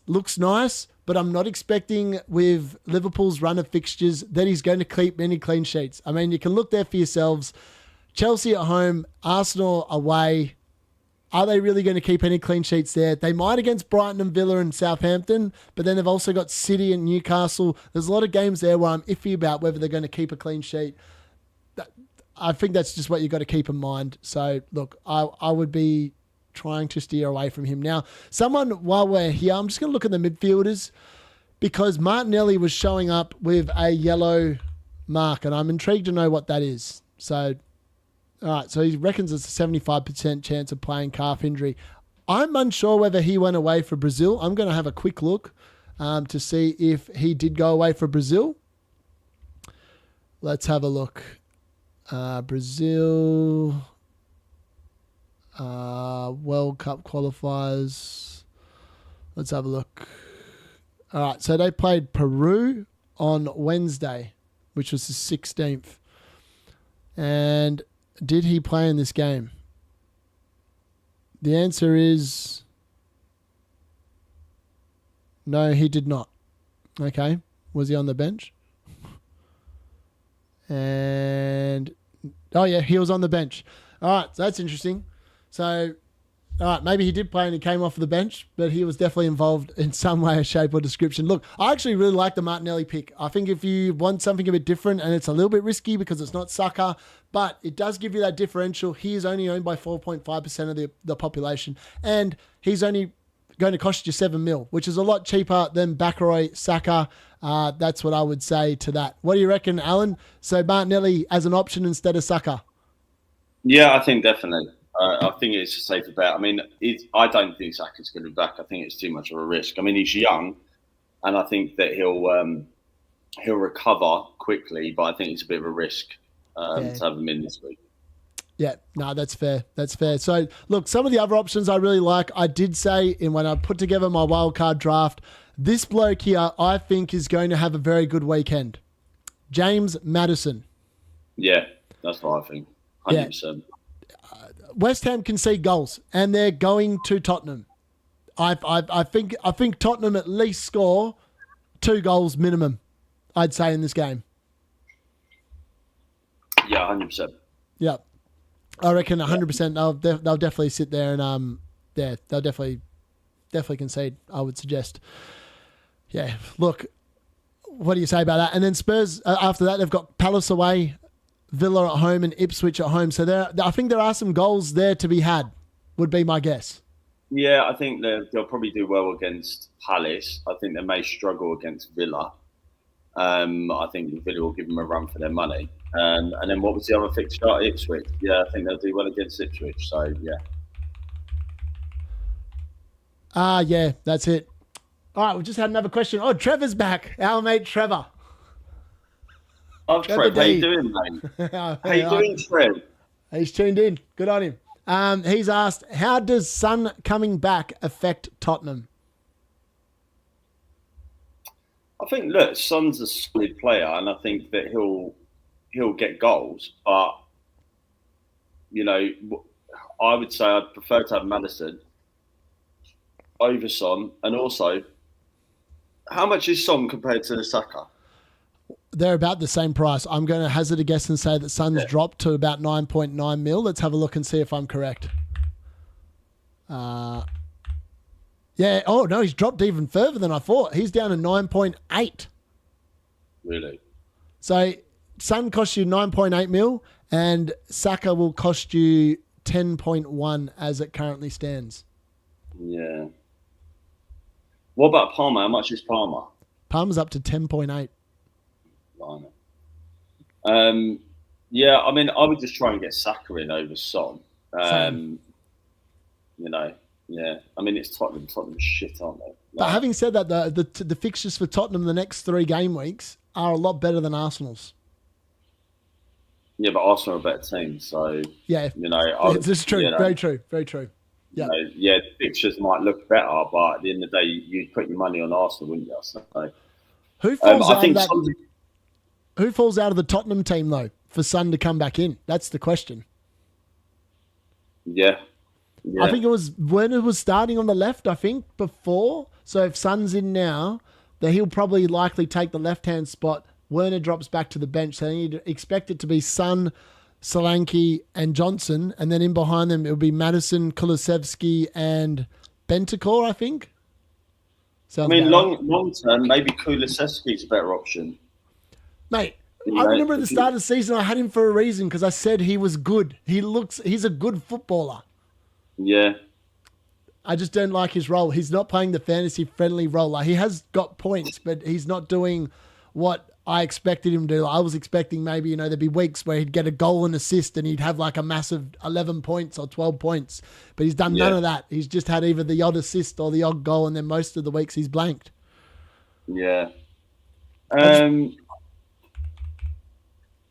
Speaker 1: looks nice, but I'm not expecting with Liverpool's run of fixtures that he's going to keep many clean sheets. I mean, you can look there for yourselves. Chelsea at home, Arsenal away. Are they really going to keep any clean sheets there? They might against Brighton and Villa and Southampton, but then they've also got City and Newcastle. There's a lot of games there where I'm iffy about whether they're going to keep a clean sheet. I think that's just what you've got to keep in mind. So, look, I would be trying to steer away from him. Now, while we're here, I'm just going to look at the midfielders because Martinelli was showing up with a yellow mark, and I'm intrigued to know what that is. So, all right, so he reckons it's a 75% chance of playing calf injury. I'm unsure whether he went away for Brazil. I'm going to have a quick look to see if he did go away for Brazil. Let's have a look. Brazil World Cup qualifiers. Let's have a look. All right, so they played Peru on Wednesday, which was the 16th. And did he play in this game? The answer is no, he did not. Okay. Was he on the bench? And oh yeah, he was on the bench. All right, so that's interesting. So, all right, maybe he did play and he came off the bench, but he was definitely involved in some way, shape, or description. Look, I actually really like the Martinelli pick. I think if you want something a bit different, and it's a little bit risky because it's not Saka, but it does give you that differential. He is only owned by 4.5% of the population, and he's only going to cost you 7 mil, which is a lot cheaper than Bakary, Saka. That's what I would say to that. What do you reckon, Alan? So Martinelli as an option instead of Saka?
Speaker 2: Yeah, I think definitely. I think it's a safer bet. I mean, I don't think Saka's going to be back. I think it's too much of a risk. I mean, he's young, and I think that he'll recover quickly, but I think it's a bit of a risk to have him in this week.
Speaker 1: Yeah, no, that's fair. That's fair. So, look, some of the other options I really like, I did say when I put together my wildcard draft, this bloke here I think is going to have a very good weekend. James Maddison. Yeah,
Speaker 2: that's what I think. 100%. Yeah.
Speaker 1: West Ham concede goals, and they're going to Tottenham. I think Tottenham at least score 2 goals minimum, I'd say, in this game.
Speaker 2: Yeah, 100%.
Speaker 1: Yeah. I reckon 100%. They'll definitely sit there and they'll definitely concede, I would suggest. Yeah. Look, what do you say about that? And then Spurs after that, they've got Palace away, Villa at home, and Ipswich at home. So I think there are some goals there to be had, would be my guess.
Speaker 2: Yeah, I think they'll probably do well against Palace. I think they may struggle against Villa. I think Villa will give them a run for their money. And then what was the other fixture? Ipswich. Yeah, I think they'll do well against Ipswich. So, yeah.
Speaker 1: Yeah, that's it. All right, we just had another question. Oh, Trevor's back. Our mate Trevor.
Speaker 2: Oh, Trev, how you doing, mate? How you doing, Trev?
Speaker 1: He's tuned in. Good on him. He's asked, how does Son coming back affect Tottenham?
Speaker 2: I think, look, Son's a solid player, and I think that he'll get goals. But, I would say I'd prefer to have Maddison over Son. And also, how much is Son compared to Saka?
Speaker 1: They're about the same price. I'm going to hazard a guess and say that Son's dropped to about 9.9 mil. Let's have a look and see if I'm correct. Yeah. Oh, no, he's dropped even further than I thought. He's down to 9.8.
Speaker 2: Really?
Speaker 1: So Son costs you 9.8 mil and Saka will cost you 10.1 as it currently stands.
Speaker 2: Yeah. What about Palmer? How much is Palmer?
Speaker 1: Palmer's up to 10.8.
Speaker 2: Yeah, I mean, I would just try and get Saka in over Son.
Speaker 1: Same.
Speaker 2: You know, yeah. I mean, it's Tottenham. Tottenham's shit, aren't they?
Speaker 1: But having said that, the fixtures for Tottenham the next 3 game weeks are a lot better than Arsenal's.
Speaker 2: Yeah, but Arsenal are a better team, so
Speaker 1: Yeah,
Speaker 2: you know,
Speaker 1: this is true. Very true. Very true. Yeah,
Speaker 2: yeah. The fixtures might look better, but at the end of the day, you'd put your money on Arsenal, wouldn't you? So,
Speaker 1: who falls out of that?
Speaker 2: Son,
Speaker 1: who falls out of the Tottenham team though for Son to come back in? That's the question.
Speaker 2: Yeah.
Speaker 1: I think it was Werner was starting on the left. I think before. So if Son's in now, then he'll probably likely take the left-hand spot. Werner drops back to the bench. So you'd expect it to be Son, Solanke, and Johnson. And then in behind them, it'll be Madison, Kulusevski, and Bentancur, I think.
Speaker 2: I mean, long term, maybe Kulusevski's a better option.
Speaker 1: Mate, I remember at the start of the season, I had him for a reason because I said he was good. He's a good footballer.
Speaker 2: Yeah.
Speaker 1: I just don't like his role. He's not playing the fantasy-friendly role. Like, he has got points, but he's not doing what I expected him to do. I was expecting maybe, there'd be weeks where he'd get a goal and assist and he'd have like a massive 11 points or 12 points. But he's done none of that. He's just had either the odd assist or the odd goal, and then most of the weeks he's blanked.
Speaker 2: Yeah.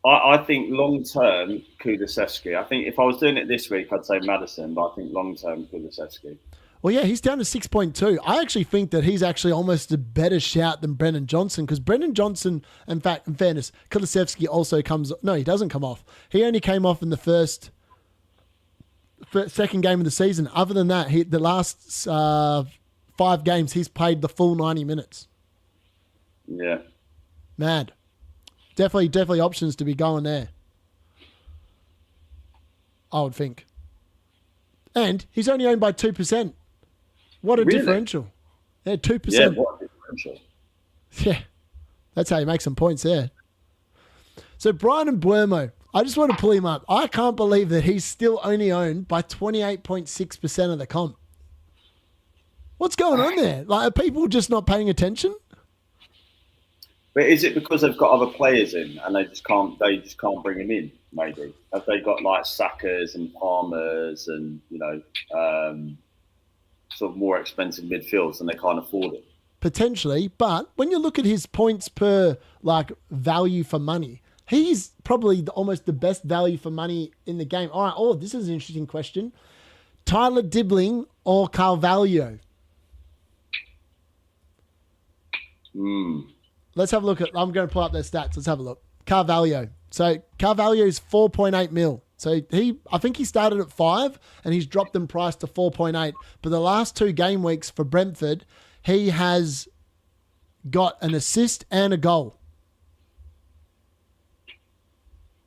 Speaker 2: I think long-term, Kulusevski. I think if I was doing it this week, I'd say Madison, but I think long-term, Kulusevski.
Speaker 1: Well, yeah, he's down to 6.2. I actually think that he's actually almost a better shout than Brennan Johnson because Brennan Johnson, in fairness, Kulusevski also comes... No, he doesn't come off. He only came off in the second game of the season. Other than that, the last 5 games, he's played the full 90 minutes.
Speaker 2: Yeah.
Speaker 1: Mad. Definitely options to be going there. I would think. And he's only owned by 2%. What a differential. Yeah, 2%.
Speaker 2: Yeah, what a differential.
Speaker 1: Yeah. That's how you make some points there. So Brian Mbeumo, I just want to pull him up. I can't believe that he's still only owned by 28.6% of the comp. What's going on there? Like, are people just not paying attention?
Speaker 2: But is it because they've got other players in and they just can't bring him in? Maybe have they got like Sakas and Palmers and sort of more expensive midfields and they can't afford it?
Speaker 1: Potentially, but when you look at his points per value for money, he's probably almost the best value for money in the game. All right. Oh, this is an interesting question: Tyler Dibbling or Carvalho? Let's have a look I'm going to pull up their stats. Let's have a look. Carvalho. So Carvalho is 4.8 mil. So I think he started at 5 and he's dropped in price to 4.8. But the last 2 game weeks for Brentford, he has got an assist and a goal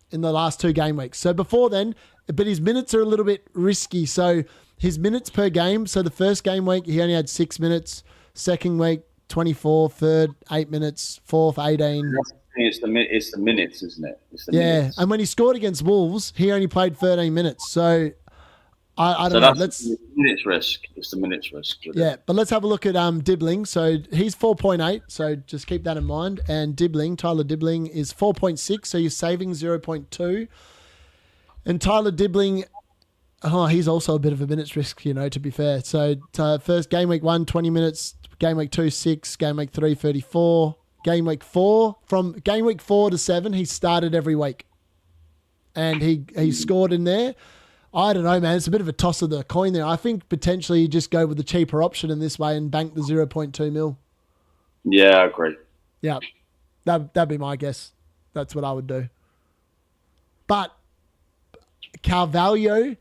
Speaker 1: in the last 2 game weeks. So before then, but his minutes are a little bit risky. So his minutes per game. So the first game week, he only had 6 minutes. Second week, 24, third, 8 minutes, fourth, 18.
Speaker 2: It's the minutes, isn't it?
Speaker 1: Minutes. And when he scored against Wolves, he only played 13 minutes. So I don't know.
Speaker 2: That's minutes risk. It's the minutes risk.
Speaker 1: Yeah, but let's have a look at Dibbling. So he's 4.8. So just keep that in mind. And Tyler Dibbling is 4.6. So you're saving 0.2. And Tyler Dibbling, he's also a bit of a minutes risk, to be fair. So first game week 1, 20 minutes. Game week 2, 6. Game week 3, 34. Game week 4. From game week 4 to 7, he started every week. And he scored in there. I don't know, man. It's a bit of a toss of the coin there. I think potentially you just go with the cheaper option in this way and bank the 0.2 mil.
Speaker 2: Yeah, I agree.
Speaker 1: Yeah. That'd be my guess. That's what I would do. But Carvalho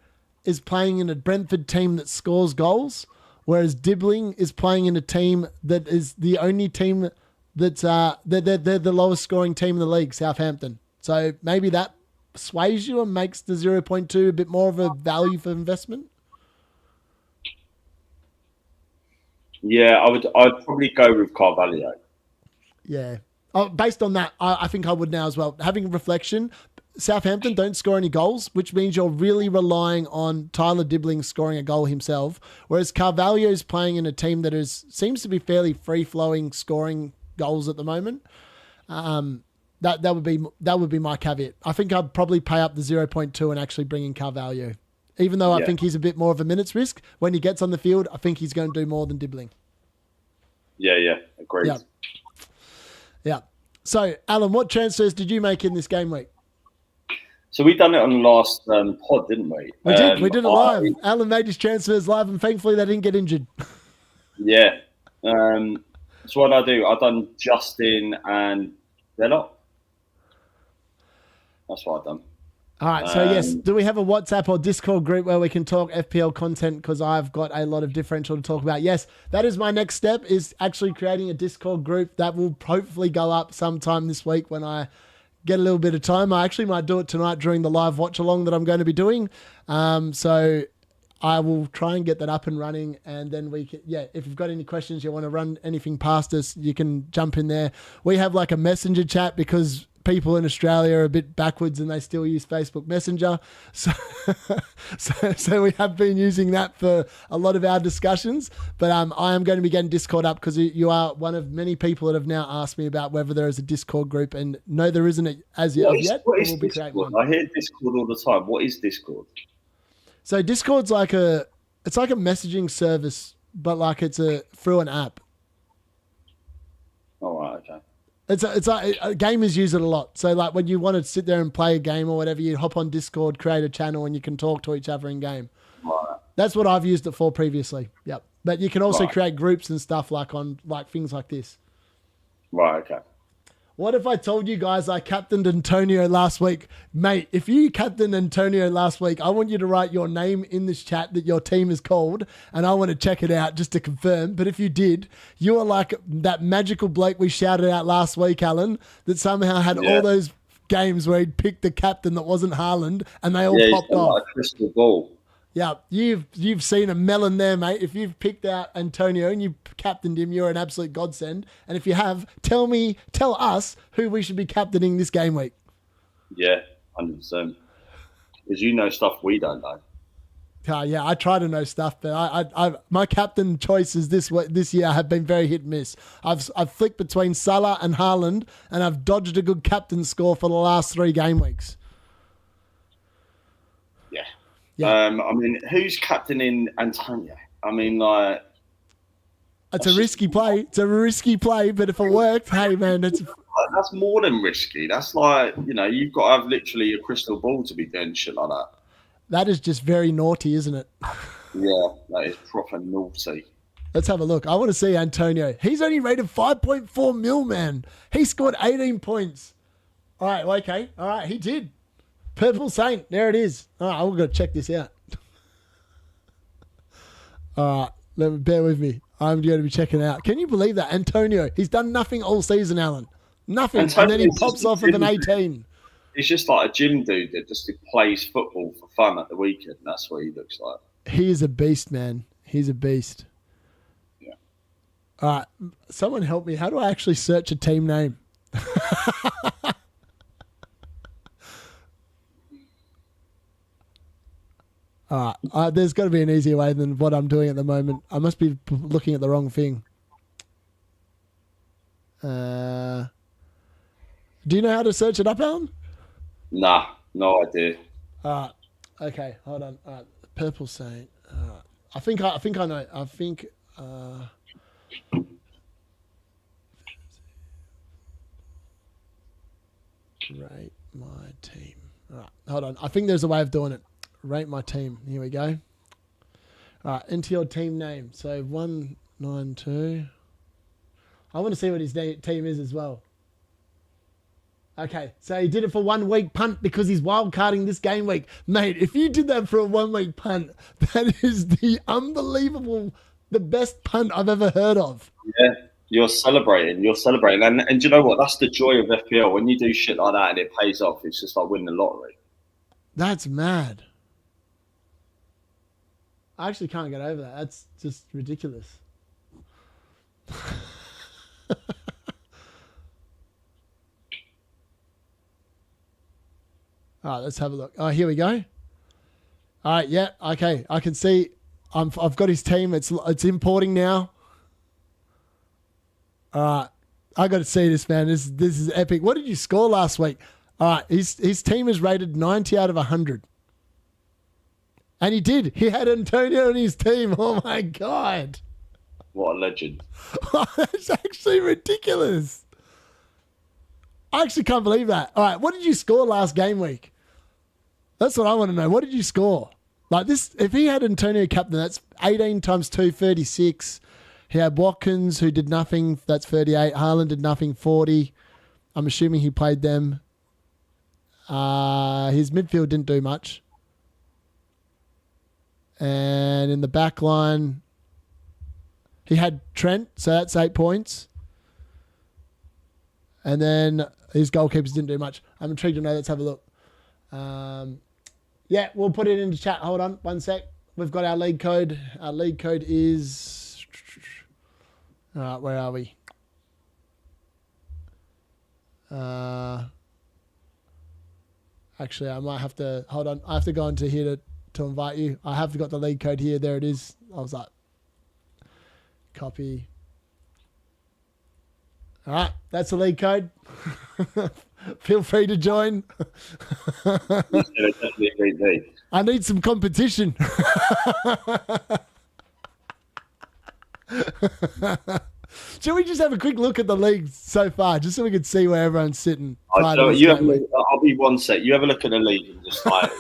Speaker 1: is playing in a Brentford team that scores goals, whereas Dibbling is playing in a team that is the only team that's they're the lowest scoring team in the league, Southampton. So maybe that sways you and makes the 0.2 a bit more of a value for investment.
Speaker 2: Yeah, I'd probably go with Carvalho.
Speaker 1: Yeah. Oh, based on that, I think I would now as well. Having reflection, Southampton don't score any goals, which means you're really relying on Tyler Dibbling scoring a goal himself, whereas Carvalho is playing in a team that seems to be fairly free-flowing scoring goals at the moment. That would be my caveat. I think I'd probably pay up the 0.2 and actually bring in Carvalho. Even though I think he's a bit more of a minutes risk, when he gets on the field, I think he's going to do more than Dibbling.
Speaker 2: Yeah, agreed.
Speaker 1: Yeah. So, Alan, what transfers did you make in this game week?
Speaker 2: So we done it on the last pod, didn't we?
Speaker 1: We did. We did it live. Alan made his transfers live, and thankfully they didn't get injured.
Speaker 2: Yeah. So what did I do? I done Justin and Vela. That's what I've done.
Speaker 1: All right. So yes, do we have a WhatsApp or Discord group where we can talk FPL content? Because I've got a lot of differential to talk about. Yes, that is my next step, is actually creating a Discord group that will hopefully go up sometime this week when I get a little bit of time. I actually might do it tonight during the live watch along that I'm going to be doing. So I will try and get that up and running, and then we can, if you've got any questions, you want to run anything past us, you can jump in there. We have like a messenger chat because people in Australia are a bit backwards and they still use Facebook Messenger. So we have been using that for a lot of our discussions, but I am going to be getting Discord up because you are one of many people that have now asked me about whether there is a Discord group, and no, there isn't as yet.
Speaker 2: What is Discord? I hear Discord all the time. What is Discord?
Speaker 1: So Discord's like a messaging service, but like it's through an app.
Speaker 2: Oh, right, okay.
Speaker 1: It's like gamers use it a lot. So like when you want to sit there and play a game or whatever, you hop on Discord, create a channel, and you can talk to each other in game.
Speaker 2: Right.
Speaker 1: That's what I've used it for previously. Yep. But you can also create groups and stuff like on like things like this.
Speaker 2: Right. Okay.
Speaker 1: What if I told you guys I captained Antonio last week? Mate, if you captained Antonio last week, I want you to write your name in this chat that your team is called, and I want to check it out just to confirm. But if you did, you are like that magical bloke we shouted out last week, Alan, that somehow had all those games where he'd picked the captain that wasn't Haaland, and they all popped off.
Speaker 2: Like a crystal ball.
Speaker 1: Yeah, you've seen a melon there, mate. If you've picked out Antonio and you captained him, you're an absolute godsend. And if you have, tell us who we should be captaining this game week.
Speaker 2: Yeah, 100%. Because you know stuff we don't know.
Speaker 1: Yeah, I try to know stuff, but I my captain choices this year have been very hit and miss. I've flicked between Salah and Haaland, and I've dodged a good captain score for the last 3 game weeks.
Speaker 2: Yeah. I mean, who's captaining Antonio? I mean, like...
Speaker 1: It's a risky play. It's a risky play, but if it worked, hey, man, that's
Speaker 2: more than risky. That's like, you've got to have literally a crystal ball to be doing shit like that.
Speaker 1: That is just very naughty, isn't it?
Speaker 2: Yeah, that is proper naughty.
Speaker 1: Let's have a look. I want to see Antonio. He's only rated 5.4 mil, man. He scored 18 points. All right, okay. All right, he did. Purple Saint, there it is. All right, we've got to check this out. All right, bear with me. I'm going to be checking it out. Can you believe that? Antonio, he's done nothing all season, Alan. Nothing. Antonio, and then he pops off with an 18.
Speaker 2: He's just like a gym dude that just plays football for fun at the weekend. That's what he looks like.
Speaker 1: He is a beast, man. He's a beast.
Speaker 2: Yeah.
Speaker 1: All right, someone help me. How do I actually search a team name? All right, there's got to be an easier way than what I'm doing at the moment. I must be looking at the wrong thing. Do you know how to search it up, Alan?
Speaker 2: Nah, no idea.
Speaker 1: Okay, hold on. Purple Saint. I think I know. I think. Rate my team. All right, hold on. I think there's a way of doing it. Rate my team. Here we go. All right, into your team name. So 192. I want to see what his team is as well. Okay, so he did it for 1 week punt because he's wild carding this game week. Mate, if you did that for a 1 week punt, that is the best punt I've ever heard of.
Speaker 2: Yeah, you're celebrating. And you know what? That's the joy of FPL. When you do shit like that and it pays off, it's just like winning the lottery.
Speaker 1: That's mad. I actually can't get over that. That's just ridiculous. All right, let's have a look. Oh, here we go. All right, yeah, okay. I can see I've got his team. It's importing now. All right. I got to see this, man. This is epic. What did you score last week? All right, his team is rated 90 out of 100. And he did. He had Antonio on his team. Oh, my God.
Speaker 2: What a legend.
Speaker 1: That's actually ridiculous. I actually can't believe that. All right, what did you score last game week? That's what I want to know. What did you score? Like this, if he had Antonio captain, that's 18 times 2, 36. He had Watkins, who did nothing. That's 38. Haaland did nothing, 40. I'm assuming he played them. His midfield didn't do much. And in the back line, he had Trent, so that's 8 points. And then his goalkeepers didn't do much. I'm intrigued to know. Let's have a look. Yeah, we'll put it into chat. Hold on, 1 sec. We've got our league code. Our league code is... All right, where are we? Actually, I might have to... Hold on. I have to go into here to invite you. I have got the league code here. There it is. I was like... Copy. All right, that's the league code. Feel free to join. I need some competition. Shall we just have a quick look at the league so far, just so we can see where everyone's sitting?
Speaker 2: I'll be 1 sec. You have a look at the league and just like...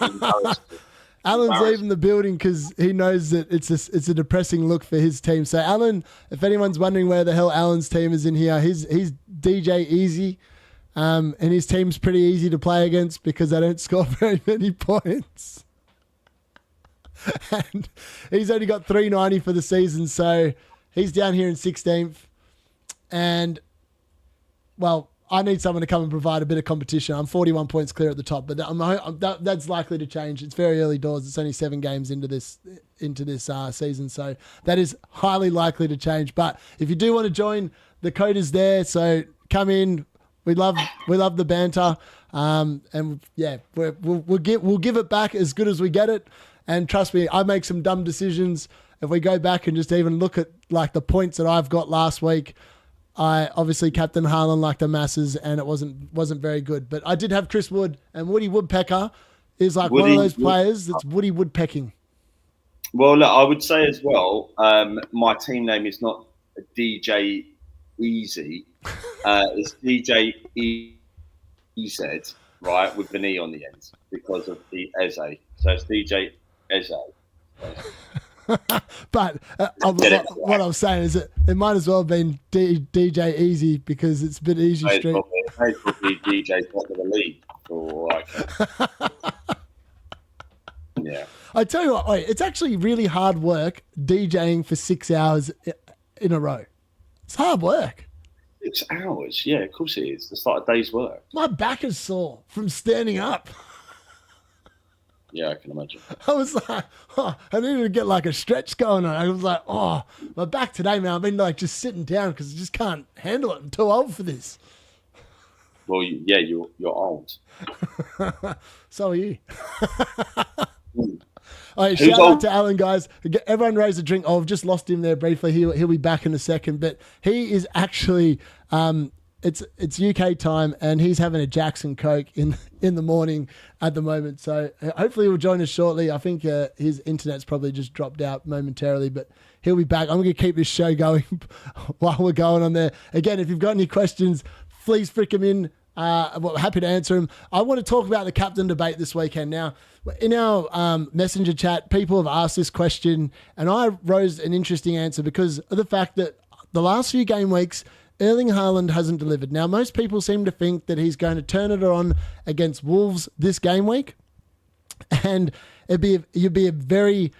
Speaker 1: Alan's leaving the building because he knows that it's a depressing look for his team. So Alan, if anyone's wondering where the hell Alan's team is in here, he's DJ Easy, and his team's pretty easy to play against because they don't score very many points. And he's only got 390 for the season, so he's down here in 16th. And well, I need someone to come and provide a bit of competition. I'm 41 points clear at the top, but that's likely to change. It's very early doors. It's only 7 games into this season, so that is highly likely to change. But if you do want to join, the code is there. So come in. We love the banter, and yeah, we'll give it back as good as we get it. And trust me, I make some dumb decisions. If we go back and just even look at like the points that I've got last week. I obviously captain Haaland like the masses, and it wasn't very good. But I did have Chris Wood, and Woody Woodpecker is like one of those players that's Woody Woodpecking.
Speaker 2: Well, look, I would say as well, my team name is not DJ Easy. It's DJ EZ, right, with an E on the end because of the Eze. So it's DJ Eze.
Speaker 1: But what I was saying is that it might as well have been DJ Easy because it's a bit easy street.
Speaker 2: It's probably DJ top of the league. Or like, yeah.
Speaker 1: I tell you what, it's actually really hard work DJing for 6 hours in a row. It's hard work.
Speaker 2: 6 hours? Yeah, of course it is. It's like a day's work.
Speaker 1: My back is sore from standing up.
Speaker 2: Yeah, I can imagine.
Speaker 1: I was like, I needed to get like a stretch going on. I was like, my back today, man, I've been like just sitting down because I just can't handle it. I'm too old for this.
Speaker 2: Well, yeah, you're old.
Speaker 1: So are you. All right, shout out to Alan, guys. Everyone raise a drink. Oh, I've just lost him there briefly. He'll be back in a second. But he is actually... It's UK time, and he's having a Jackson Coke in the morning at the moment. So hopefully he'll join us shortly. I think his internet's probably just dropped out momentarily, but he'll be back. I'm going to keep this show going while we're going on there. Again, if you've got any questions, please frick them in. We're happy to answer them. I want to talk about the captain debate this weekend. Now, in our messenger chat, people have asked this question, and I rose an interesting answer because of the fact that the last few game weeks, Erling Haaland hasn't delivered. Now, most people seem to think that he's going to turn it on against Wolves this game week, and you'd be a very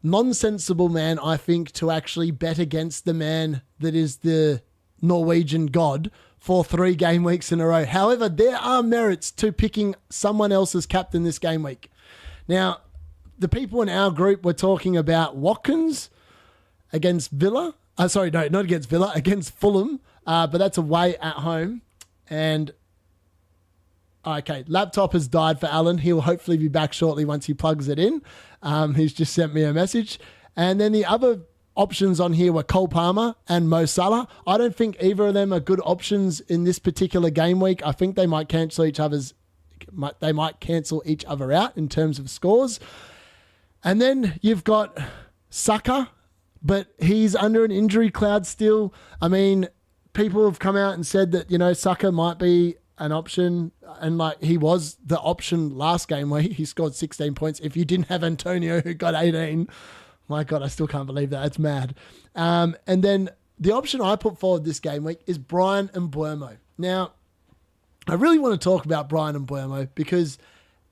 Speaker 1: nonsensible man, I think, to actually bet against the man that is the Norwegian god for 3 game weeks in a row. However, there are merits to picking someone else as captain this game week. Now, the people in our group were talking about Watkins against Villa. Sorry, no, not against Villa, against Fulham, but that's away at home. And Okay, laptop has died for Alan. He'll hopefully be back shortly once he plugs it in. He's just sent me a message. And then the other options on here were Cole Palmer and Mo Salah. I don't think either of them are good options in this particular game week. I think they might cancel each other out in terms of scores. And then you've got Saka, but he's under an injury cloud still. I mean, people have come out and said that, Saka might be an option, and like he was the option last game where he scored 16 points. If you didn't have Antonio who got 18, my God, I still can't believe that. It's mad. And then the option I put forward this game week is Brian Mbeumo. Now, I really want to talk about Brian Mbeumo because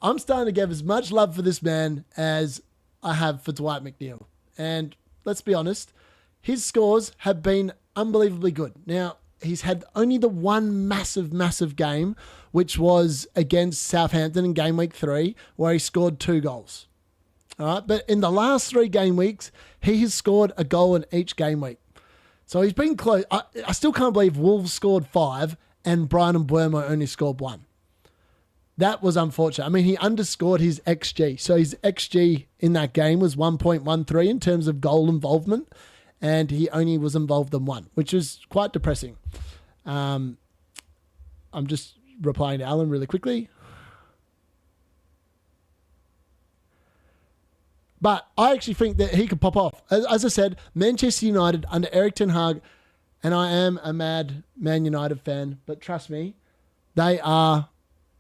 Speaker 1: I'm starting to give as much love for this man as I have for Dwight McNeil. And let's be honest, his scores have been unbelievably good. Now, he's had only the one massive game, which was against Southampton in game week 3, where he scored 2 goals. All right, but in the last 3 game weeks, he has scored a goal in each game week. So he's been close. I still can't believe Wolves scored 5 and Brian Mbeumo only scored 1. That was unfortunate. I mean, he underscored his XG. So his XG in that game was 1.13 in terms of goal involvement, and he only was involved in 1, which is quite depressing. I'm just replying to Alan really quickly. But I actually think that he could pop off. As I said, Manchester United under Erik ten Hag, and I am a mad Man United fan, but trust me, they are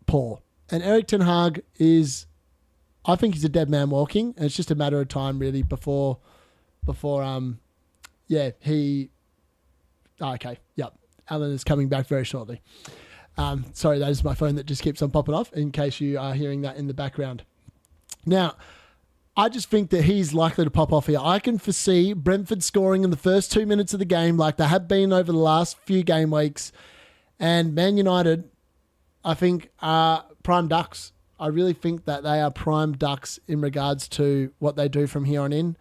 Speaker 1: poor. And Erik ten Hag I think he's a dead man walking, and it's just a matter of time really before okay, yep. Alan is coming back very shortly. Sorry, that is my phone that just keeps on popping off in case you are hearing that in the background. Now, I just think that he's likely to pop off here. I can foresee Brentford scoring in the first 2 minutes of the game like they have been over the last few game weeks. And Man United, I think, are prime ducks. I really think that they are prime ducks in regards to what they do from here on in.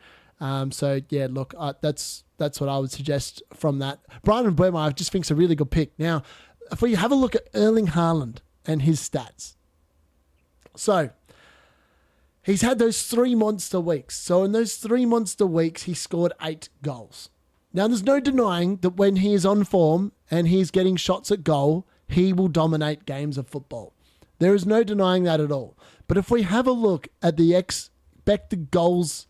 Speaker 1: So, yeah, look, that's what I would suggest from that. Brian Mbeumo, I just think, is a really good pick. Now, if we have a look at Erling Haaland and his stats. So, he's had those 3 monster weeks. So in those 3 monster weeks, he scored 8 goals. Now, there's no denying that when he is on form and he's getting shots at goal, he will dominate games of football. There is no denying that at all. But if we have a look at the expected goals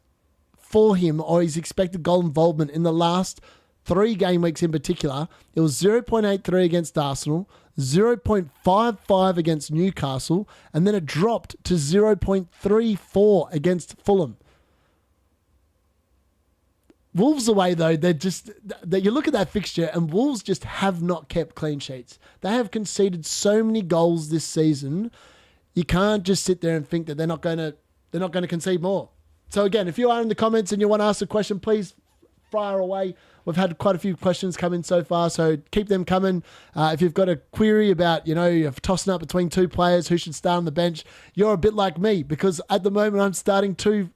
Speaker 1: for him or his expected goal involvement in the last 3 game weeks in particular, it was 0.83 against Arsenal, 0.55 against Newcastle, and then it dropped to 0.34 against Fulham. Wolves away, though, you look at that fixture and Wolves just have not kept clean sheets. They have conceded so many goals this season. You can't just sit there and think that they're not going to concede more. So again, if you are in the comments and you want to ask a question, please fire away. We've had quite a few questions come in so far, so keep them coming. If you've got a query about, you're tossing up between 2 players who should start on the bench, you're a bit like me because at the moment I'm starting 2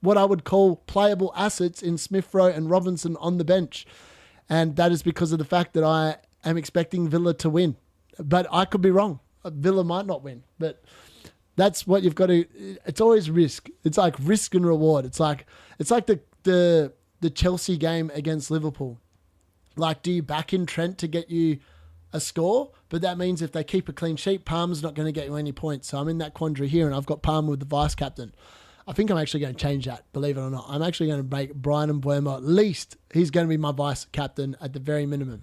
Speaker 1: what I would call playable assets in Smith Rowe and Robinson on the bench. And that is because of the fact that I am expecting Villa to win. But I could be wrong. Villa might not win. But that's what you've got to... It's always risk. It's like risk and reward. It's like the Chelsea game against Liverpool. Like, do you back in Trent to get you a score? But that means if they keep a clean sheet, Palmer's not going to get you any points. So I'm in that quandary here, and I've got Palmer with the vice-captain. I think I'm actually going to change that, believe it or not. I'm actually going to make Brian Mbeumo, at least, he's going to be my vice-captain at the very minimum.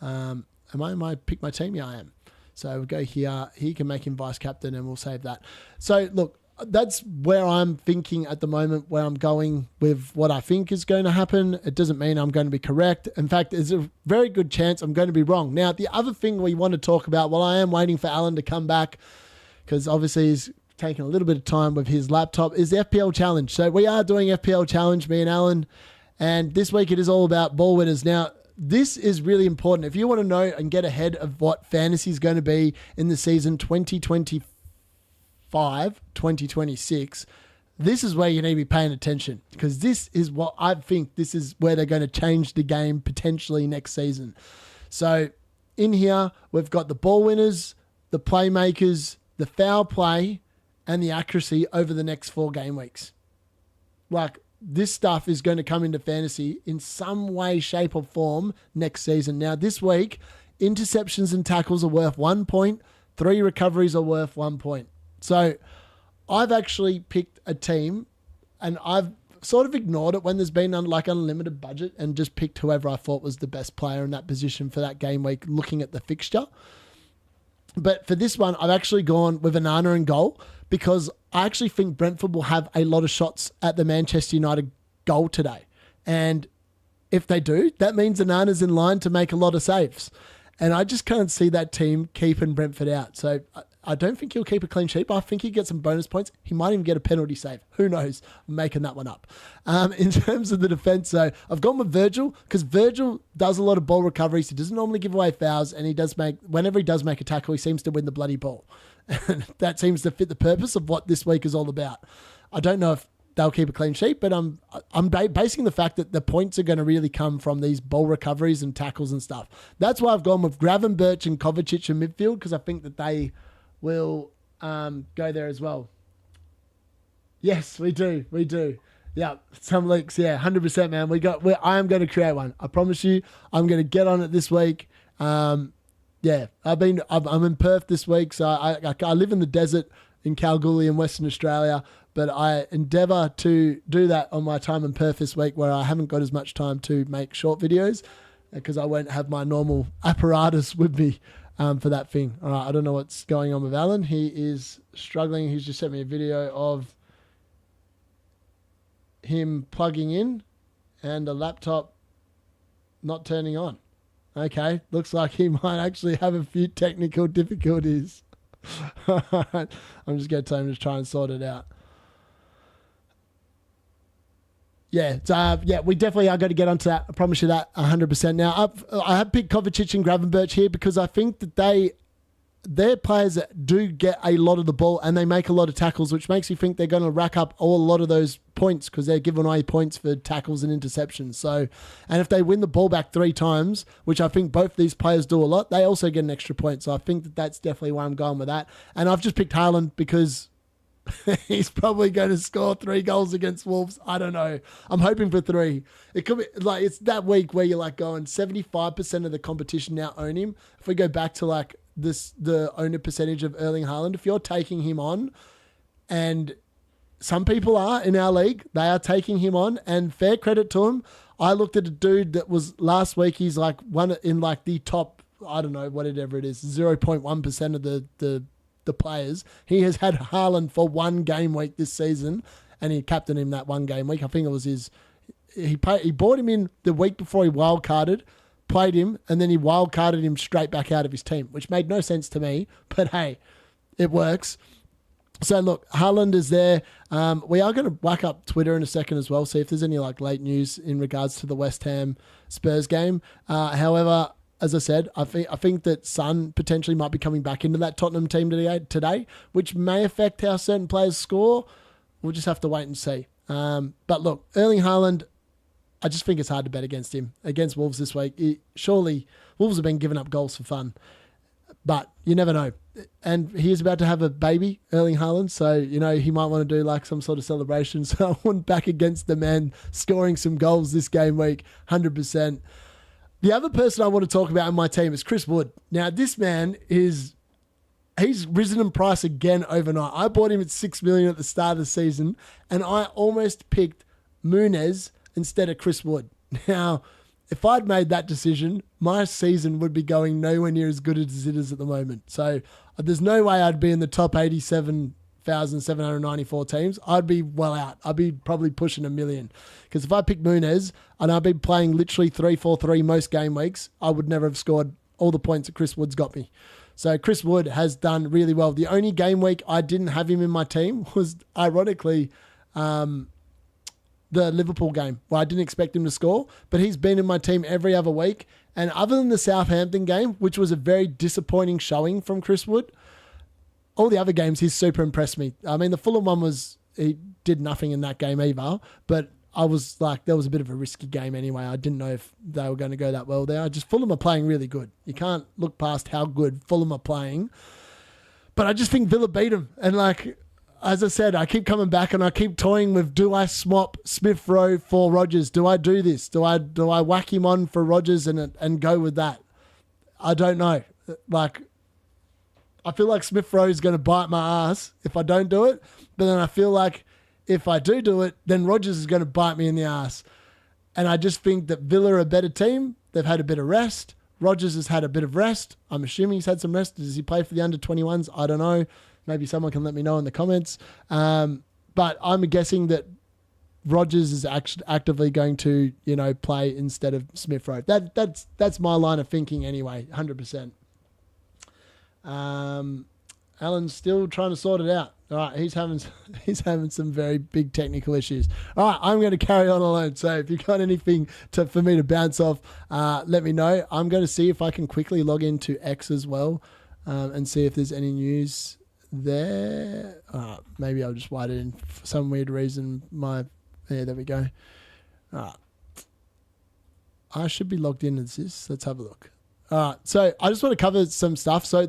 Speaker 1: Am I pick my team? Yeah, I am. So we'll go here. He can make him vice-captain, and we'll save that. So, look, that's where I'm thinking at the moment, where I'm going with what I think is going to happen. It doesn't mean I'm going to be correct. In fact, there's a very good chance I'm going to be wrong. Now, the other thing we want to talk about, while I am waiting for Alan to come back, because obviously he's taking a little bit of time with his laptop, is the FPL Challenge. So we are doing FPL Challenge, me and Alan, and this week it is all about ball winners. Now, this is really important. If you want to know and get ahead of what fantasy is going to be in the season 2025-2026, this is where you need to be paying attention, because this is what I think, this is where they're going to change the game potentially next season. So in here, we've got the ball winners, the playmakers, the foul play, and the accuracy over the next 4 game weeks. Like, this stuff is going to come into fantasy in some way, shape, or form next season. Now, this week, interceptions and tackles are worth 1 point. 3 recoveries are worth 1 point. So I've actually picked a team, and I've sort of ignored it when there's been unlimited budget and just picked whoever I thought was the best player in that position for that game week, looking at the fixture. But for this one, I've actually gone with Onana in goal because I actually think Brentford will have a lot of shots at the Manchester United goal today. And if they do, that means Onana's in line to make a lot of saves. And I just can't see that team keeping Brentford out. So I don't think he'll keep a clean sheet, but I think he'll get some bonus points. He might even get a penalty save. Who knows? I'm making that one up. In terms of the defence, so I've gone with Virgil because Virgil does a lot of ball recoveries. He doesn't normally give away fouls, and whenever he does make a tackle, he seems to win the bloody ball. And that seems to fit the purpose of what this week is all about. I don't know if they'll keep a clean sheet, but I'm basing the fact that the points are going to really come from these ball recoveries and tackles and stuff. That's why I've gone with Gravenberch and Kovacic in midfield because I think that they will go there as well. Yes, we do. Yeah, some leaks. Yeah, 100%, man. I am going to create one. I promise you. I'm going to get on it this week. Yeah, I'm in Perth this week, so I live in the desert in Kalgoorlie in Western Australia, but I endeavour to do that on my time in Perth this week where I haven't got as much time to make short videos because I won't have my normal apparatus with me for that thing. All right, I don't know what's going on with Alan. He is struggling. He's just sent me a video of him plugging in and the laptop not turning on. Okay, looks like he might actually have a few technical difficulties. I'm just going to tell him to try and sort it out. Yeah, we definitely are going to get onto that. I promise you that 100%. Now, I have picked Kovacic and Gravenberch here because I think that they're players that do get a lot of the ball and they make a lot of tackles, which makes you think they're going to rack up a lot of those points because they're giving away points for tackles and interceptions. So, and if they win the ball back 3 times, which I think both these players do a lot, they also get an extra point. So I think that that's definitely why I'm going with that. And I've just picked Haaland because he's probably going to score 3 goals against Wolves. I don't know. I'm hoping for 3. It could be like it's that week where you're like going 75% of the competition now own him. If we go back to like the owner percentage of Erling Haaland, if you're taking him on, and some people are in our league, they are taking him on, and fair credit to him. I looked at a dude that was last week. He's like one in like the top, I don't know, whatever it is, 0.1% of the players. He has had Haaland for 1 game week this season, and he captained him that 1 game week. I think it was he bought him in the week before he wild carded, played him, and then he wild carded him straight back out of his team, which made no sense to me, but hey, it works. So look, Haaland is there. We are going to whack up Twitter in a second as well, see if there's any like late news in regards to the West Ham Spurs game. However, as I said, I think that Son potentially might be coming back into that Tottenham team today, which may affect how certain players score. We'll just have to wait and see. But look, Erling Haaland, I just think it's hard to bet against him. Against Wolves this week, surely Wolves have been giving up goals for fun. But you never know. And he's about to have a baby, Erling Haaland, so, he might want to do like some sort of celebration. So I went back against the man scoring some goals this game week, 100%. The other person I want to talk about in my team is Chris Wood. Now, this man he's risen in price again overnight. I bought him at $6 million at the start of the season, and I almost picked Muniz instead of Chris Wood. Now, if I'd made that decision, my season would be going nowhere near as good as it is at the moment. So there's no way I'd be in the top 87,794 teams. I'd be well out. I'd be probably pushing 1 million. Because if I pick Muniz and I'd be playing literally 3-4-3 most game weeks, I would never have scored all the points that Chris Wood's got me. So Chris Wood has done really well. The only game week I didn't have him in my team was, ironically, the Liverpool game, where I didn't expect him to score, but he's been in my team every other week. And other than the Southampton game, which was a very disappointing showing from Chris Wood, all the other games, he's super impressed me. I mean, the Fulham one he did nothing in that game either, but I was like, that was a bit of a risky game anyway. I didn't know if they were going to go that well there. Fulham are playing really good. You can't look past how good Fulham are playing. But I just think Villa beat them. And like, as I said, I keep coming back and I keep toying with, do I swap Smith Rowe for Rodgers? Do I do this? Do I whack him on for Rodgers and go with that? I don't know. Like, I feel like Smith Rowe is going to bite my ass if I don't do it. But then I feel like if I do it, then Rodgers is going to bite me in the ass. And I just think that Villa are a better team. They've had a bit of rest. Rodgers has had a bit of rest. I'm assuming he's had some rest. Does he play for the under-21s? I don't know. Maybe someone can let me know in the comments. But I'm guessing that Rodgers is actively going to, play instead of Smith Rowe. That's my line of thinking anyway, 100%. Alan's still trying to sort it out. All right, he's having some very big technical issues. All right, I'm going to carry on alone. So if you've got anything for me to bounce off, let me know. I'm going to see if I can quickly log into X as well and see if there's any news there. Maybe I'll just write it in for some weird reason. There we go. I should be logged in as this. Let's have a look. So I just want to cover some stuff. So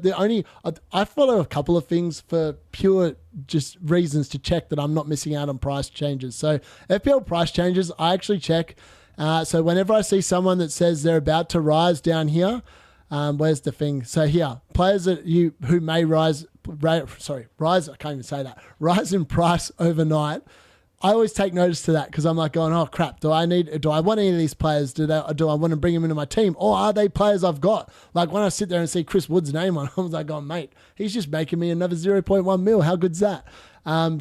Speaker 1: I follow a couple of things for pure just reasons to check that I'm not missing out on price changes. So FPL price changes, I actually check. So whenever I see someone that says they're about to rise down here, where's the thing? So here, players who may rise, I can't even say that, rise in price overnight. I always take notice to that because I'm like going, oh crap, do I want any of these players? Do I want to bring them into my team? Or are they players I've got? Like when I sit there and see Chris Wood's name on it, I was like, oh mate, he's just making me another 0.1 mil. How good's that?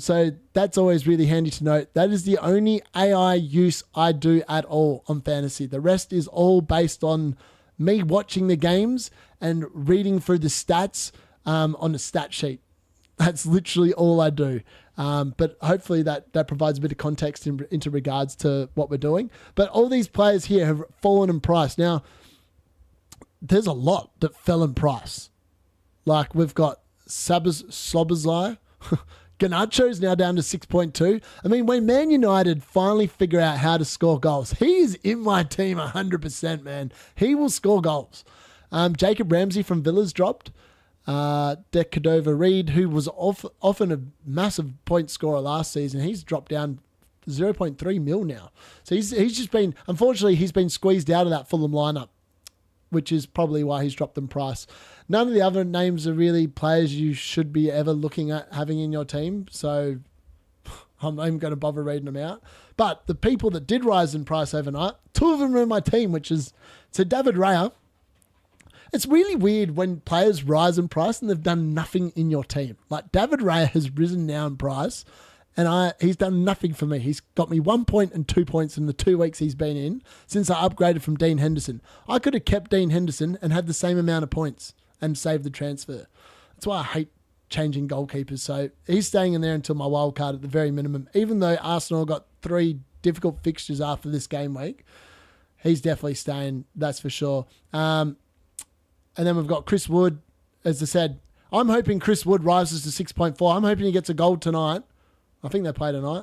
Speaker 1: So that's always really handy to note. That is the only AI use I do at all on fantasy. The rest is all based on me watching the games and reading through the stats on the stat sheet. That's literally all I do. But hopefully that provides a bit of context into regards to what we're doing. But all these players here have fallen in price. Now, there's a lot that fell in price. Like we've got Szoboszlai. Garnacho's now down to 6.2. I mean, when Man United finally figure out how to score goals, he is in my team 100%, man. He will score goals. Jacob Ramsey from Villa's dropped. Decadova-Reid, who was often a massive point scorer last season, he's dropped down 0.3 mil now. So he's just been, unfortunately, he's been squeezed out of that Fulham lineup, which is probably why he's dropped in price. None of the other names are really players you should be ever looking at having in your team, so I'm not even going to bother reading them out. But the people that did rise in price overnight, two of them are in my team, so David Raya. It's really weird when players rise in price and they've done nothing in your team. Like David Raya has risen now in price and he's done nothing for me. He's got me 1 point and 2 points in the 2 weeks he's been in since I upgraded from Dean Henderson. I could have kept Dean Henderson and had the same amount of points and saved the transfer. That's why I hate changing goalkeepers. So he's staying in there until my wild card at the very minimum. Even though Arsenal got 3 difficult fixtures after this game week, he's definitely staying, that's for sure. And then we've got Chris Wood. As I said, I'm hoping Chris Wood rises to 6.4. I'm hoping he gets a goal tonight. I think they play tonight.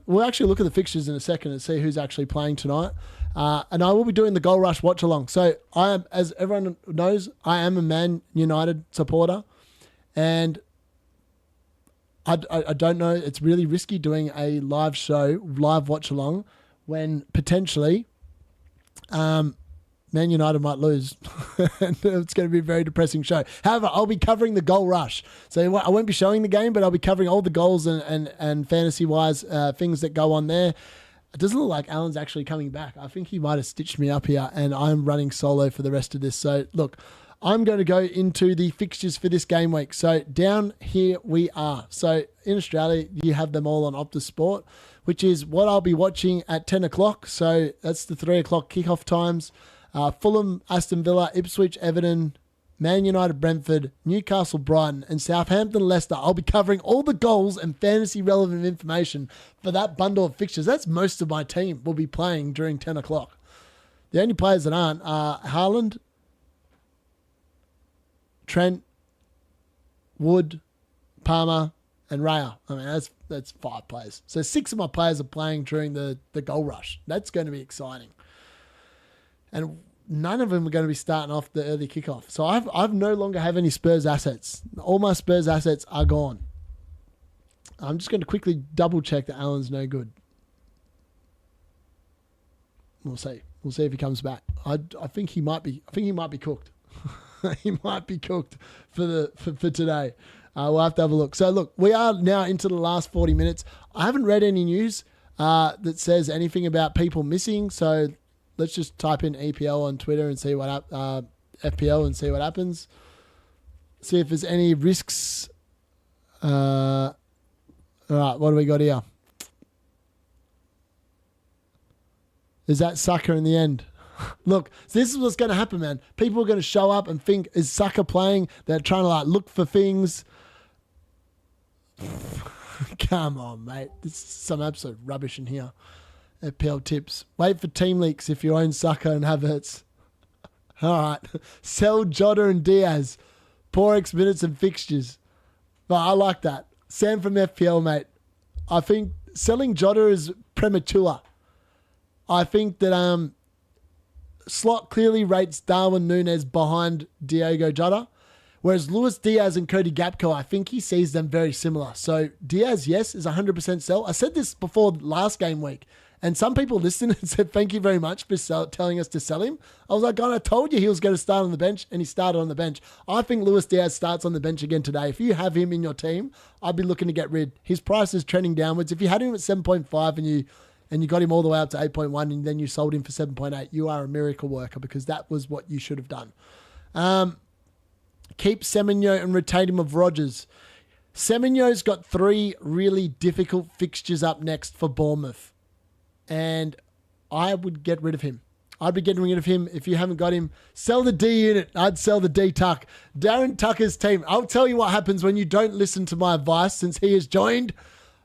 Speaker 1: We'll actually look at the fixtures in a second and see who's actually playing tonight. And I will be doing the Goal Rush watch along. So I am, as everyone knows, I am a Man United supporter. And I don't know, it's really risky doing a live watch along when potentially Man United might lose. It's going to be a very depressing show. However, I'll be covering the Goal Rush. So I won't be showing the game, but I'll be covering all the goals and fantasy-wise things that go on there. It doesn't look like Alan's actually coming back. I think he might have stitched me up here, and I'm running solo for the rest of this. So, look, I'm going to go into the fixtures for this game week. So, down here we are. So, in Australia, you have them all on Optus Sport, which is what I'll be watching at 10 o'clock. So, that's the 3 o'clock kickoff times. Fulham, Aston Villa, Ipswich, Everton, Man United, Brentford, Newcastle, Brighton, and Southampton, Leicester. I'll be covering all the goals and fantasy relevant information for that bundle of fixtures. That's most of my team will be playing during 10 o'clock. The only players that aren't are Haaland, Trent, Wood, Palmer, and Raya. I mean, that's 5 players. So 6 of my players are playing during the Goal Rush. That's going to be exciting. And none of them are going to be starting off the early kickoff. So I've no longer have any Spurs assets. All my Spurs assets are gone. I'm just going to quickly double check that Allen's no good. We'll see. We'll see if he comes back. I think he might be. I think he might be cooked. He might be cooked for today. We'll have to have a look. So look, we are now into the last 40 minutes. I haven't read any news that says anything about people missing. So let's just type in EPL on Twitter and see what FPL and see what happens. See if there's any risks. All right, what do we got here? Is that Saka in the end? Look, this is what's going to happen, man. People are going to show up and think, is Saka playing? They're trying to look for things. Come on, mate. This is some absolute rubbish in here. FPL tips. Wait for team leaks if you own Saka and Havertz. All right. Sell Jota and Diaz. Poor X minutes and fixtures. But I like that. Sam from FPL, mate. I think selling Jota is premature. I think that Slot clearly rates Darwin Núñez behind Diogo Jota, whereas Luis Diaz and Cody Gakpo, I think he sees them very similar. So Diaz, yes, is 100% sell. I said this before last game week, and some people listened and said, thank you very much for telling us to sell him. I was like, God, I told you he was going to start on the bench, and he started on the bench. I think Luis Diaz starts on the bench again today. If you have him in your team, I'd be looking to get rid. His price is trending downwards. If you had him at 7.5 and you got him all the way up to 8.1 and then you sold him for 7.8, you are a miracle worker because that was what you should have done. Keep Semenyo and retain him of Rodgers. Semenyo's got 3 really difficult fixtures up next for Bournemouth. And I would get rid of him. I'd be getting rid of him. If you haven't got him, sell the D unit. I'd sell the D Tuck. Darren Tucker's team. I'll tell you what happens when you don't listen to my advice since he has joined.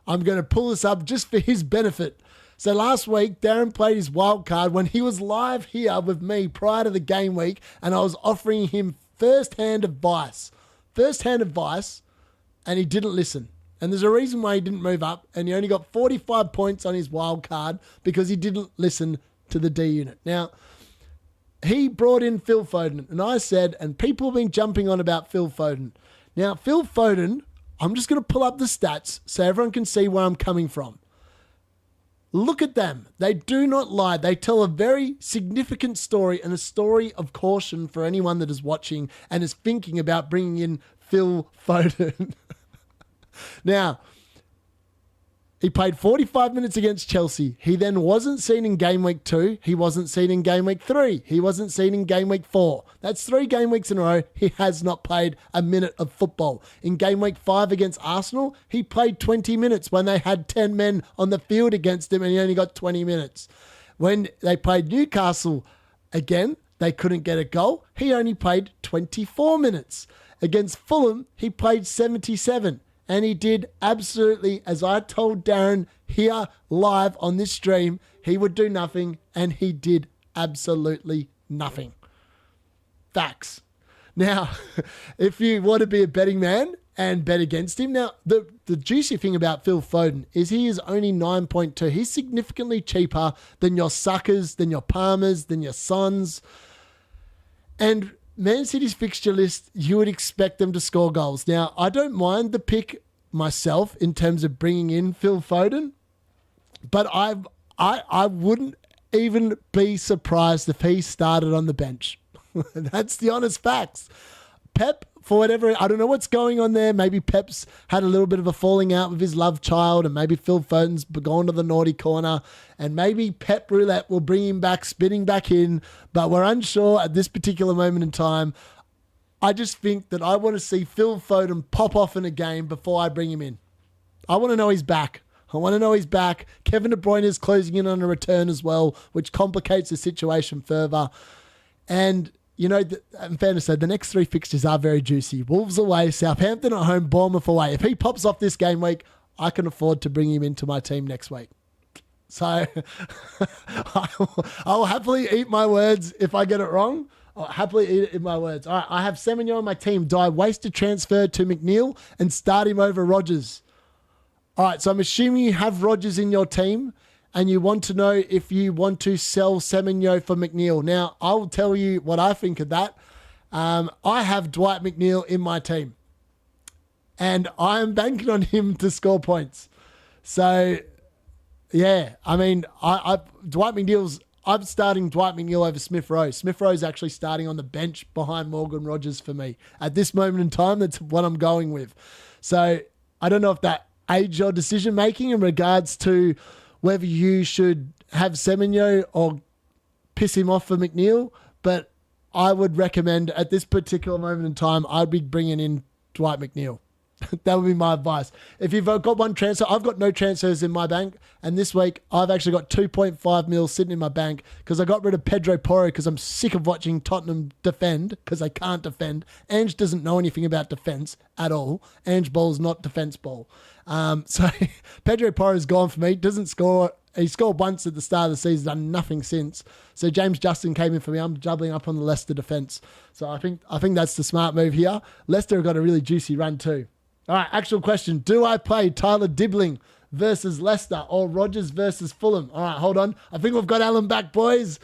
Speaker 1: I'm going to pull this up just for his benefit. So last week, Darren played his wild card when he was live here with me prior to the game week, and I was offering him first-hand advice, and he didn't listen. And there's a reason why he didn't move up, and he only got 45 points on his wild card because he didn't listen to the D unit. Now, he brought in Phil Foden, and I said, and people have been jumping on about Phil Foden. Now, Phil Foden, I'm just going to pull up the stats so everyone can see where I'm coming from. Look at them. They do not lie. They tell a very significant story and a story of caution for anyone that is watching and is thinking about bringing in Phil Foden. Now, he played 45 minutes against Chelsea. He then wasn't seen in game week 2. He wasn't seen in game week 3. He wasn't seen in game week 4. That's 3 game weeks in a row. He has not played a minute of football. In game week 5 against Arsenal, he played 20 minutes when they had 10 men on the field against him and he only got 20 minutes. When they played Newcastle again, they couldn't get a goal. He only played 24 minutes. Against Fulham, he played 77. And he did absolutely, as I told Darren here live on this stream, he would do nothing, and he did absolutely nothing. Facts. Now, if you want to be a betting man and bet against him, now, the juicy thing about Phil Foden is he is only 9.2. He's significantly cheaper than your Suckers, than your Palmers, than your Sons. And Man City's fixture list, you would expect them to score goals. Now, I don't mind the pick myself in terms of bringing in Phil Foden, but I wouldn't even be surprised if he started on the bench. That's the honest facts. Pep, for whatever, I don't know what's going on there. Maybe Pep's had a little bit of a falling out with his love child, and maybe Phil Foden's gone to the naughty corner, and maybe Pep Roulette will bring him back, spinning back in, but we're unsure at this particular moment in time. I just think that I want to see Phil Foden pop off in a game before I bring him in. I want to know he's back. Kevin De Bruyne is closing in on a return as well, which complicates the situation further. And you know, in fairness, the next 3 fixtures are very juicy. Wolves away, Southampton at home, Bournemouth away. If he pops off this game week, I can afford to bring him into my team next week. So I'll happily eat my words if I get it wrong. I'll happily eat it in my words. All right, I have Semenyo on my team. Do I waste a transfer to McNeil and start him over Rodgers? All right, so I'm assuming you have Rodgers in your team. and you want to know if you want to sell Semenyo for McNeil. Now, I'll tell you what I think of that. I have Dwight McNeil in my team, and I'm banking on him to score points. So, yeah, I mean, I'm starting Dwight McNeil over Smith Rowe. Smith Rowe's actually starting on the bench behind Morgan Rogers for me. At this moment in time, that's what I'm going with. So I don't know if that aids your decision making in regards to whether you should have Semenyo or piss him off for McNeil, but I would recommend at this particular moment in time, I'd be bringing in Dwight McNeil. That would be my advice. If you've got one transfer, I've got no transfers in my bank. And this week, I've actually got 2.5 mil sitting in my bank because I got rid of Pedro Porro because I'm sick of watching Tottenham defend because they can't defend. Ange doesn't know anything about defence at all. Ange ball's not defence ball. So Pedro Porro's gone for me. Doesn't score. He scored once at the start of the season, done nothing since. So James Justin came in for me. I'm doubling up on the Leicester defence. So I think that's the smart move here. Leicester have got a really juicy run too. All right, actual question. Do I play Tyler Dibbling versus Leicester or Rodgers versus Fulham? All right, hold on. I think we've got Alan back, boys.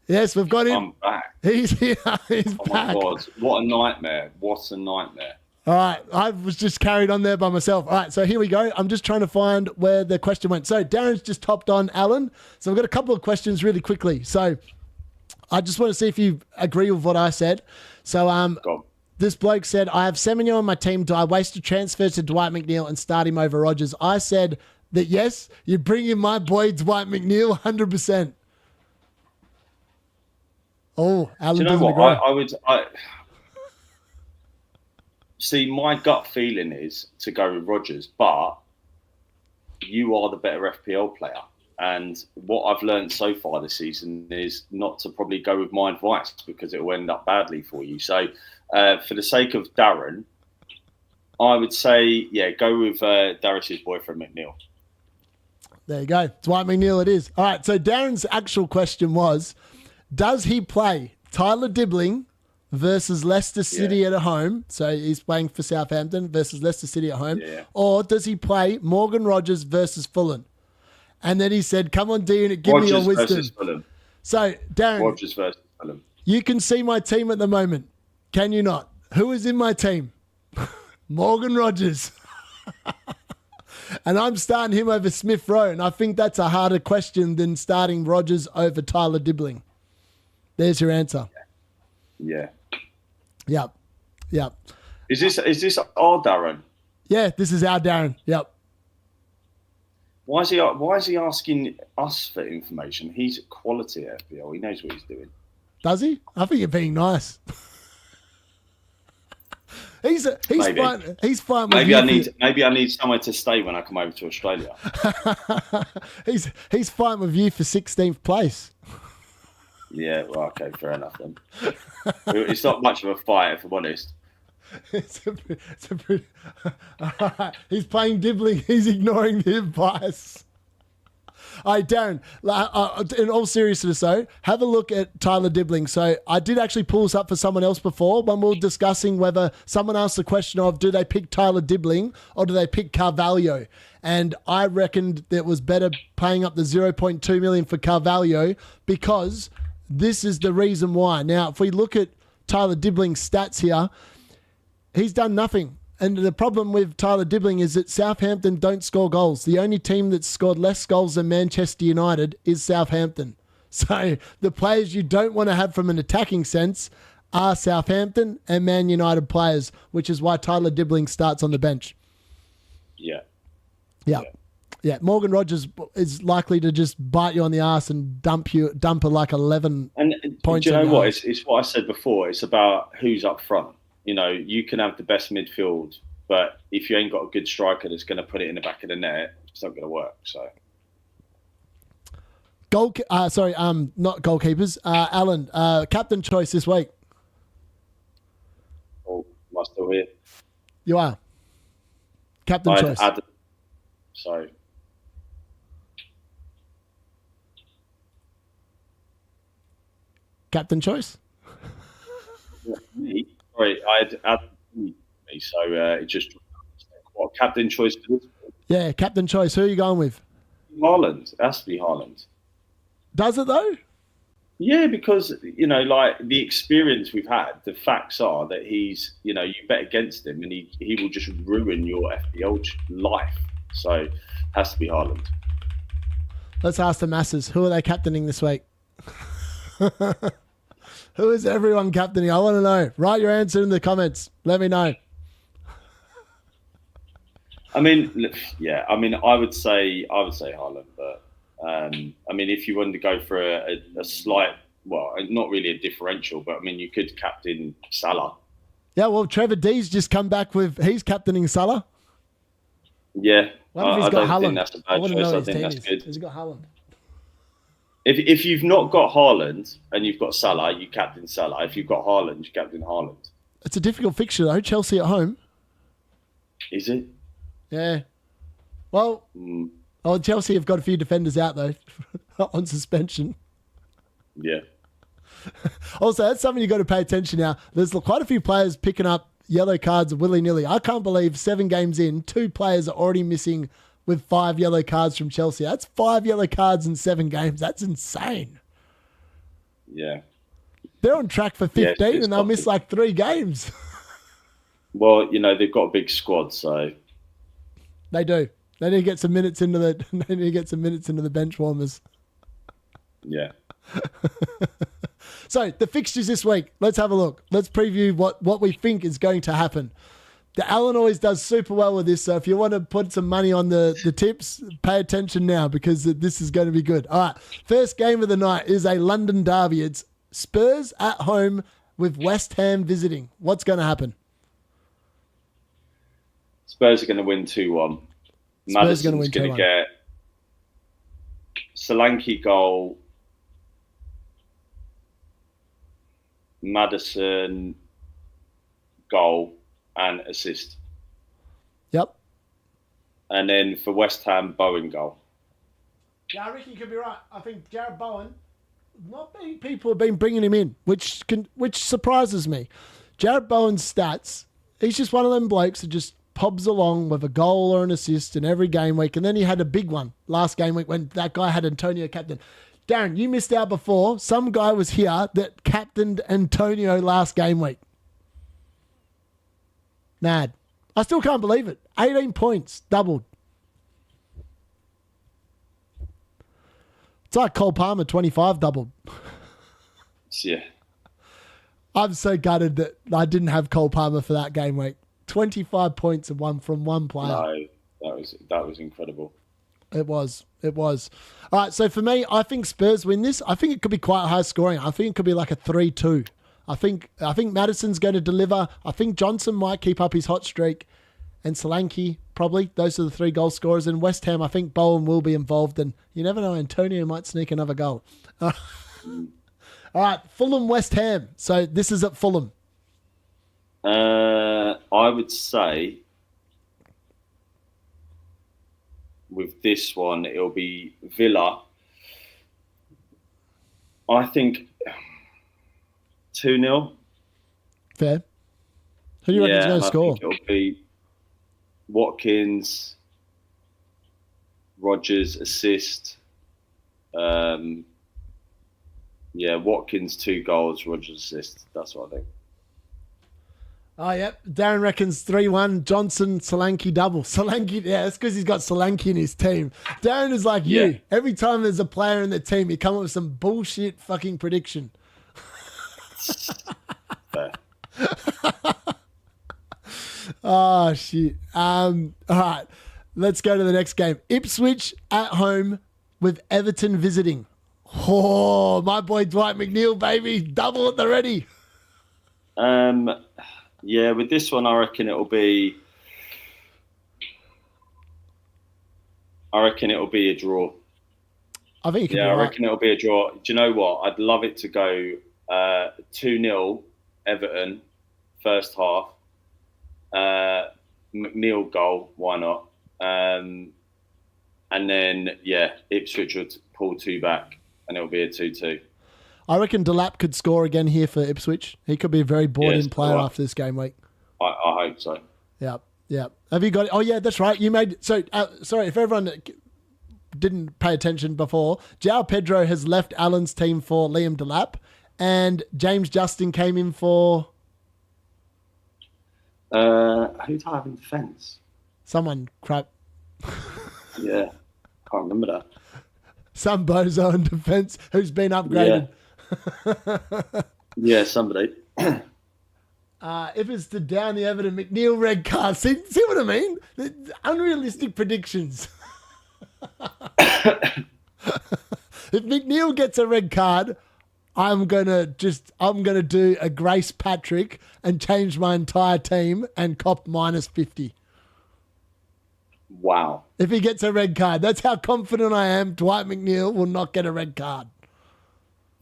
Speaker 1: Yes, we've got him.
Speaker 2: I'm back.
Speaker 1: He's here. He's back.
Speaker 2: My God. What a nightmare. What a nightmare.
Speaker 1: All right, I was just carried on there by myself. All right, so here we go. I'm just trying to find where the question went. So Darren's just topped on Alan. So I've got a couple of questions really quickly. So I just want to see if you agree with what I said. So
Speaker 2: Go.
Speaker 1: This bloke said, I have Semenyo on my team. Do I waste a transfer to Dwight McNeil and start him over Rodgers? I said that yes, you bring in my boy Dwight McNeil 100%. Oh, Alan doesn't agree.
Speaker 2: See, my gut feeling is to go with Rodgers, but you are the better FPL player. And what I've learned so far this season is not to probably go with my advice because it will end up badly for you. So for the sake of Darren, I would say, go with Darius's boyfriend, McNeil.
Speaker 1: There you go. Dwight McNeil it is. All right, so Darren's actual question was, does he play Tyler Dibbling versus Leicester City at home? So he's playing for Southampton versus Leicester City at home. Yeah. Or does he play Morgan Rogers versus Fulham? And then he said, come on, D-Unit, give me your wisdom. Versus Fulham. So, Darren,
Speaker 2: Rogers versus Fulham.
Speaker 1: You can see my team at the moment. Can you not? Who is in my team? Morgan Rogers. And I'm starting him over Smith Rowe. And I think that's a harder question than starting Rogers over Tyler Dibbling. There's your answer.
Speaker 2: Yeah.
Speaker 1: Yep.
Speaker 2: Is this our Darren?
Speaker 1: Yeah, this is our Darren. Yep.
Speaker 2: Why is he asking us for information? He's quality at FPL. He knows what he's doing.
Speaker 1: Does he? I think you're being nice. He's fine. He's fine.
Speaker 2: Maybe I need somewhere to stay when I come over to Australia.
Speaker 1: he's fine with you for 16th place.
Speaker 2: Yeah. Well, okay. Fair enough then. It's not much of a fight, if I'm honest. He's playing Dibbling. He's ignoring the advice. All right, Darren, in all seriousness though, have a look at Tyler Dibbling. So I did actually pull this up for someone else before when we were discussing whether someone asked the question of do they pick Tyler Dibbling or do they pick Carvalho? And I reckoned that it was better paying up the 0.2 million for Carvalho because this is the reason why. Now, if we look at Tyler Dibbling's stats here, he's done nothing. And the problem with Tyler Dibbling is that Southampton don't score goals. The only team that's scored less goals than Manchester United is Southampton. So the players you don't want to have from an attacking sense are Southampton and Man United players, which is why Tyler Dibbling starts on the bench. Yeah. Morgan Rogers is likely to just bite you on the arse and dump her like 11 points. Do you know what? It's what I said before. It's about who's up front. You know, you can have the best midfield, but if you ain't got a good striker that's going to put it in the back of the net, it's not going to work. So,
Speaker 1: not goalkeepers. Alan, captain choice this week.
Speaker 2: Oh, am I still here?
Speaker 1: You are. Captain choice.
Speaker 2: Sorry.
Speaker 1: Captain choice?
Speaker 2: Me? Sorry, I had added me, so it just what captain choice for this?
Speaker 1: Yeah, captain choice. Who are you going with?
Speaker 2: Haaland. It has to be Haaland.
Speaker 1: Does it though?
Speaker 2: Yeah, because like the experience we've had, the facts are that he's, you bet against him and he will just ruin your FPL life. So it has to be Haaland.
Speaker 1: Let's ask the masses. Who are they captaining this week? Who is everyone captaining? I want to know. Write your answer in the comments. Let me know.
Speaker 2: I mean, yeah. I mean, I would say Haaland, but if you wanted to go for a slight, well, not really a differential, but I mean, you could captain Salah.
Speaker 1: Yeah, well, Trevor D's just come back with he's captaining Salah.
Speaker 2: Yeah,
Speaker 1: I
Speaker 2: don't
Speaker 1: Haaland?
Speaker 2: think that's a bad choice. I think that's good.
Speaker 1: Has he got Haaland?
Speaker 2: If you've not got Haaland and you've got Salah, you captain Salah. If you've got Haaland, you captain Haaland.
Speaker 1: It's a difficult fixture though. Chelsea at home.
Speaker 2: Is it?
Speaker 1: Yeah. Well, Chelsea have got a few defenders out though on suspension.
Speaker 2: Yeah.
Speaker 1: Also, that's something you've got to pay attention now. There's quite a few players picking up yellow cards willy-nilly. I can't believe 7 games in, 2 players are already missing with 5 yellow cards from Chelsea. That's 5 yellow cards in 7 games. That's insane.
Speaker 2: Yeah.
Speaker 1: They're on track for 15 and they'll miss like 3 games.
Speaker 2: Well, they've got a big squad, so
Speaker 1: they do. They need to get some minutes into the bench warmers.
Speaker 2: Yeah.
Speaker 1: So the fixtures this week, let's have a look. Let's preview what we think is going to happen. The Alan always does super well with this, so if you want to put some money on the tips, pay attention now because this is going to be good. All right, first game of the night is a London derby. It's Spurs at home with West Ham visiting. What's going to happen?
Speaker 2: Spurs are going to win 2-1. Maddison's going to get Solanke goal. Maddison goal and assist.
Speaker 1: Yep.
Speaker 2: And then for West Ham, Bowen goal.
Speaker 1: Yeah, I reckon you could be right. I think Jared Bowen, not many people have been bringing him in, which surprises me. Jared Bowen's stats, he's just one of them blokes that just pobs along with a goal or an assist in every game week. And then he had a big one last game week when that guy had Antonio captain. Darren, you missed out before. Some guy was here that captained Antonio last game week. Mad. I still can't believe it. 18 points, doubled. It's like Cole Palmer, 25, doubled.
Speaker 2: Yeah.
Speaker 1: I'm so gutted that I didn't have Cole Palmer for that game week. 25 points from one player.
Speaker 2: No, that was incredible.
Speaker 1: It was. All right, so for me, I think Spurs win this. I think it could be quite high scoring. I think it could be like a 3-2. I think Maddison's going to deliver. I think Johnson might keep up his hot streak. And Solanke, probably. Those are the 3 goal scorers. And West Ham, I think Bowen will be involved. And you never know, Antonio might sneak another goal. All right, Fulham, West Ham. So this is at Fulham.
Speaker 2: I would say with this one, it'll be Villa. I think 2-0.
Speaker 1: Fair. Who do you reckon's going to score?
Speaker 2: I think it'll be Watkins, Rodgers assist. Watkins 2 goals, Rodgers assist. That's what I think.
Speaker 1: Oh, yep. Darren reckons 3-1. Johnson, Solanke double. Solanke, yeah, that's because he's got Solanke in his team. Darren is like you. Every time there's a player in the team, you come up with some bullshit fucking prediction.
Speaker 2: Fair.
Speaker 1: Oh, shit. All right. Let's go to the next game. Ipswich at home with Everton visiting. Oh, my boy Dwight McNeil, baby. Double at the ready.
Speaker 2: Yeah, with this one, I reckon it'll be a draw.
Speaker 1: I think it could be
Speaker 2: I
Speaker 1: right.
Speaker 2: reckon it'll be a draw. Do you know what? I'd love it to go 2-0 Everton, first half. McNeil goal, why not? And then, Ipswich would pull 2 back and it'll be a 2-2.
Speaker 1: I reckon Delap could score again here for Ipswich. He could be a very bought-in player after this game week.
Speaker 2: I hope so.
Speaker 1: Yeah. Have you got it? Oh, yeah, that's right. You made... So, sorry, if everyone... didn't pay attention before, João Pedro has left Alan's team for Liam Delap, and James Justin came in for...
Speaker 2: who do I have in defence?
Speaker 1: Someone crap.
Speaker 2: Yeah, can't remember that.
Speaker 1: Some bozo in defence who's been upgraded.
Speaker 2: Yeah, somebody.
Speaker 1: If it's to down the Everton, McNeil red card. See what I mean? Unrealistic predictions. If McNeil gets a red card, I'm gonna do a Grace Patrick and change my entire team and cop -50.
Speaker 2: Wow.
Speaker 1: If he gets a red card, that's how confident I am. Dwight McNeil will not get a red card.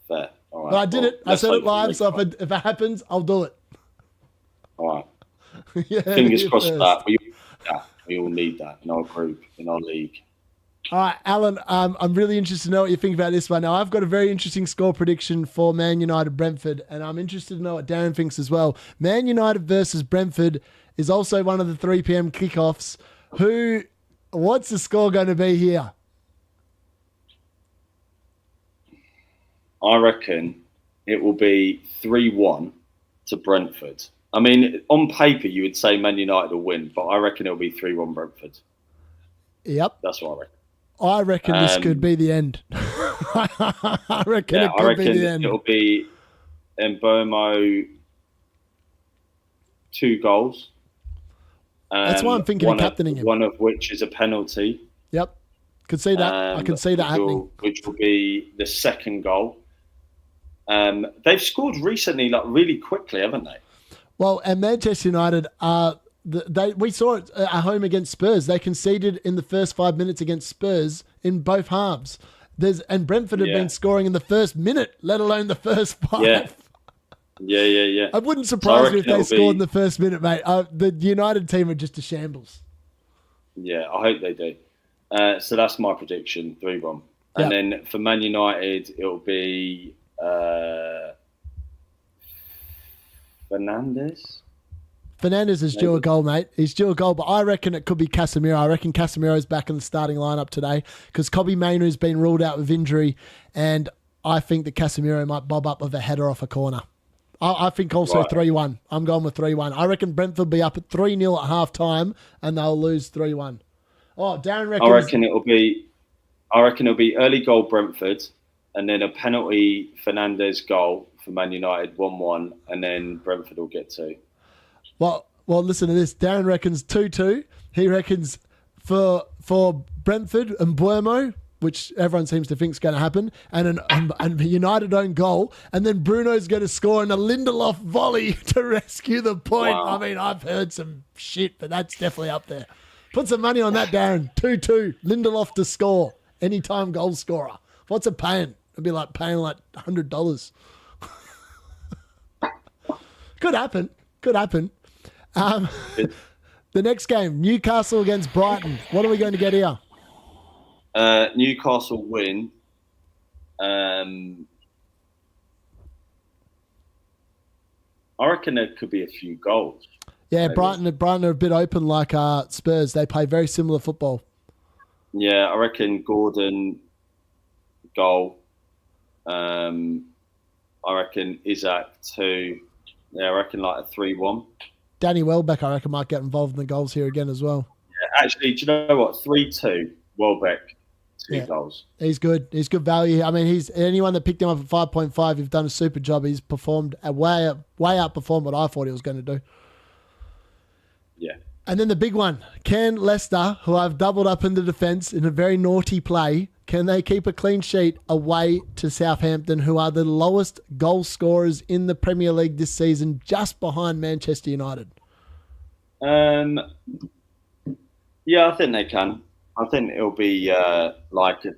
Speaker 2: Fair. All right.
Speaker 1: But I did it. I said it live, so if it happens, I'll do it.
Speaker 2: All right.
Speaker 1: Yeah,
Speaker 2: Fingers crossed for that. We all need that in our group, in our league.
Speaker 1: All right, Alan, I'm really interested to know what you think about this one. Now, I've got a very interesting score prediction for Man United Brentford, and I'm interested to know what Darren thinks as well. Man United versus Brentford is also one of the 3 p.m. kickoffs. What's the score going to be here?
Speaker 2: I reckon it will be 3-1 to Brentford. I mean, on paper, you would say Man United will win, but I reckon it'll be 3-1 Brentford.
Speaker 1: Yep.
Speaker 2: That's what I reckon.
Speaker 1: I reckon this could be the end. I reckon it could be the end.
Speaker 2: It'll be Mbomo 2 goals.
Speaker 1: That's why I'm thinking of captaining him.
Speaker 2: One of which is a penalty.
Speaker 1: Yep. Could see that. I can see that happening.
Speaker 2: Which will be the second goal. They've scored recently, like really quickly, haven't they? Well,
Speaker 1: and Manchester United we saw it at home against Spurs. They conceded in the first 5 minutes against Spurs in both halves. And Brentford had been scoring in the first minute, let alone the first 5.
Speaker 2: Yeah.
Speaker 1: It wouldn't surprise me if they scored in the first minute, mate. The United team are just a shambles.
Speaker 2: Yeah, I hope they do. So that's my prediction, 3-1. And then for Man United, it'll be Fernandes.
Speaker 1: Fernandes is due a goal, mate. He's due a goal, but I reckon it could be Casemiro. I reckon Casemiro's back in the starting lineup today because Kobbie Mainoo's been ruled out with injury, and I think that Casemiro might bob up with a header off a corner. I think also 3-1. I'm going with 3-1. I reckon Brentford will be up at 3-0 at half time, and they'll lose 3-1. Oh, Darren reckons...
Speaker 2: I reckon it'll be early goal Brentford, and then a penalty Fernandes goal for Man United 1-1, and then Brentford will get 2.
Speaker 1: Well, listen to this. Darren reckons 2-2. He reckons for Brentford and Buemo, which everyone seems to think is going to happen, and a United own goal, and then Bruno's going to score in a Lindelof volley to rescue the point. Wow. I mean, I've heard some shit, but that's definitely up there. Put some money on that, Darren. 2-2. Lindelof to score. Anytime goal scorer. What's it paying? It'd be like paying like $100. Could happen. The next game, Newcastle against Brighton. What are we going to get here?
Speaker 2: Newcastle win. I reckon there could be a few goals.
Speaker 1: Yeah, maybe. Brighton are a bit open like Spurs. They play very similar football.
Speaker 2: Yeah, I reckon Gordon goal. I reckon Isaac 2. Yeah, I reckon like a 3-1. Danny
Speaker 1: Welbeck, I reckon, might get involved in the goals here again as well.
Speaker 2: Yeah, actually, do you know what? 3-2. Welbeck, 2 goals.
Speaker 1: He's good. He's good value. I mean, anyone that picked him up at 5.5, you've done a super job. He's performed way outperformed what I thought he was going to do.
Speaker 2: Yeah.
Speaker 1: And then the big one, can Leicester, who I've doubled up in the defence in a very naughty play, can they keep a clean sheet away to Southampton, who are the lowest goal scorers in the Premier League this season, just behind Manchester United?
Speaker 2: Yeah, I think they can. I think it'll be like a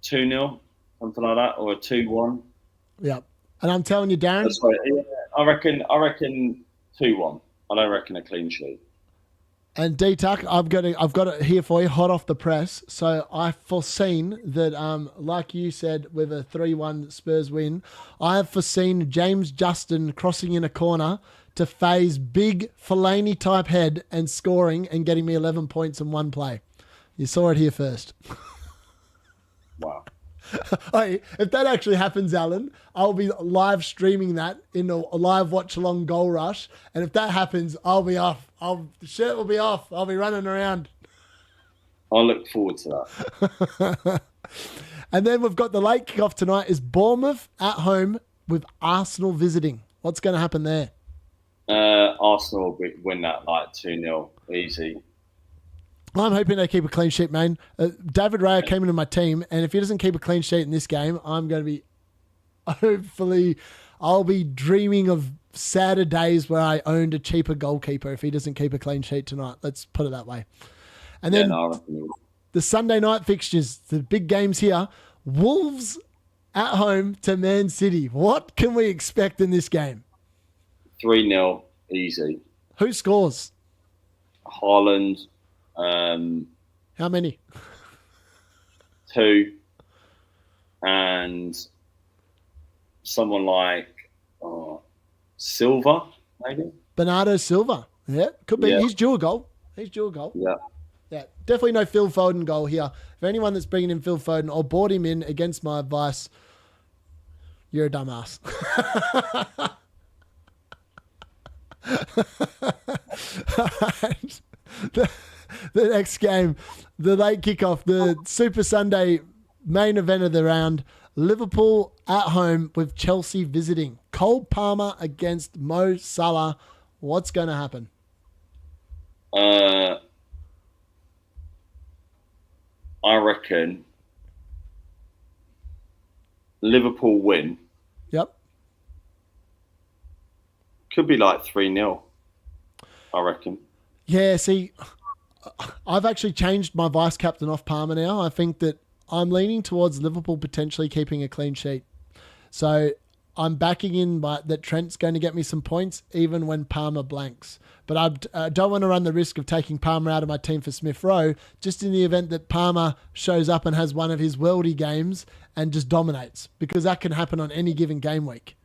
Speaker 2: 2-0, something like that, or a 2-1.
Speaker 1: Yeah. And I'm telling you, Darren...
Speaker 2: That's right. Yeah, I reckon 2-1. I don't reckon a clean sheet.
Speaker 1: And D-Tuck, I've got it here for you, hot off the press. So I've foreseen that, like you said, with a 3-1 Spurs win, I have foreseen James Justin crossing in a corner to phase big Fellaini-type head and scoring and getting me 11 points in one play. You saw it here first.
Speaker 2: Wow.
Speaker 1: Hey, if that actually happens, Alan, I'll be live streaming that in a live watch along Goal Rush. And if that happens, I'll be off. The shirt will be off. I'll be running around.
Speaker 2: I look forward to that.
Speaker 1: And then we've got the late kickoff tonight is Bournemouth at home with Arsenal visiting. What's going to happen there?
Speaker 2: Arsenal will win that like 2-0. Easy.
Speaker 1: I'm hoping they keep a clean sheet, man. David Raya came into my team, and if he doesn't keep a clean sheet in this game, I'm going to be, hopefully, I'll be dreaming of sadder days where I owned a cheaper goalkeeper if he doesn't keep a clean sheet tonight. Let's put it that way. And then the Sunday night fixtures, the big games here. Wolves at home to Man City. What can we expect in this game?
Speaker 2: 3-0. Easy.
Speaker 1: Who scores?
Speaker 2: Haaland.
Speaker 1: How many?
Speaker 2: 2. And someone like Silva, maybe?
Speaker 1: Bernardo Silva. Yeah, could be. Yeah. He's due a goal.
Speaker 2: Yeah.
Speaker 1: Yeah, definitely no Phil Foden goal here. For anyone that's bringing in Phil Foden or bought him in against my advice, you're a dumbass. The next game, the late kickoff, the Super Sunday main event of the round, Liverpool at home with Chelsea visiting. Cole Palmer against Mo Salah. What's going to happen?
Speaker 2: I reckon Liverpool win.
Speaker 1: Yep.
Speaker 2: Could be like 3-0, I reckon.
Speaker 1: Yeah, see, I've actually changed my vice captain off Palmer now. I think that I'm leaning towards Liverpool potentially keeping a clean sheet. So I'm backing in that Trent's going to get me some points even when Palmer blanks. But I don't want to run the risk of taking Palmer out of my team for Smith Rowe, just in the event that Palmer shows up and has one of his worldy games and just dominates, because that can happen on any given game week.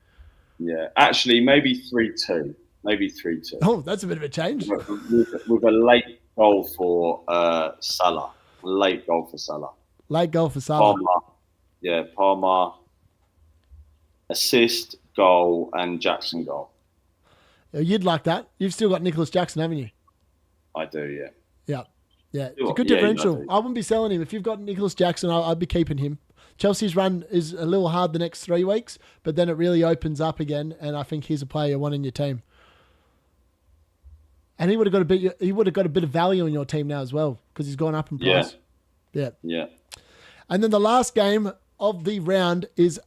Speaker 2: Yeah, actually, maybe 3-2. Maybe 3-2.
Speaker 1: Oh, that's a bit of a change.
Speaker 2: With a late goal for Salah. Late goal for Salah.
Speaker 1: Late goal for Salah.
Speaker 2: Palmer. Assist, goal, and Jackson goal.
Speaker 1: You'd like that. You've still got Nicholas Jackson, haven't you?
Speaker 2: I do, yeah.
Speaker 1: Yeah. It's a good differential. I wouldn't be selling him. If you've got Nicholas Jackson, I'd be keeping him. Chelsea's run is a little hard the next 3 weeks, but then it really opens up again, and I think he's a player you want in your team. And he would have got a bit of value in your team now as well, because he's gone up in price. Yeah. And then the last game of the round is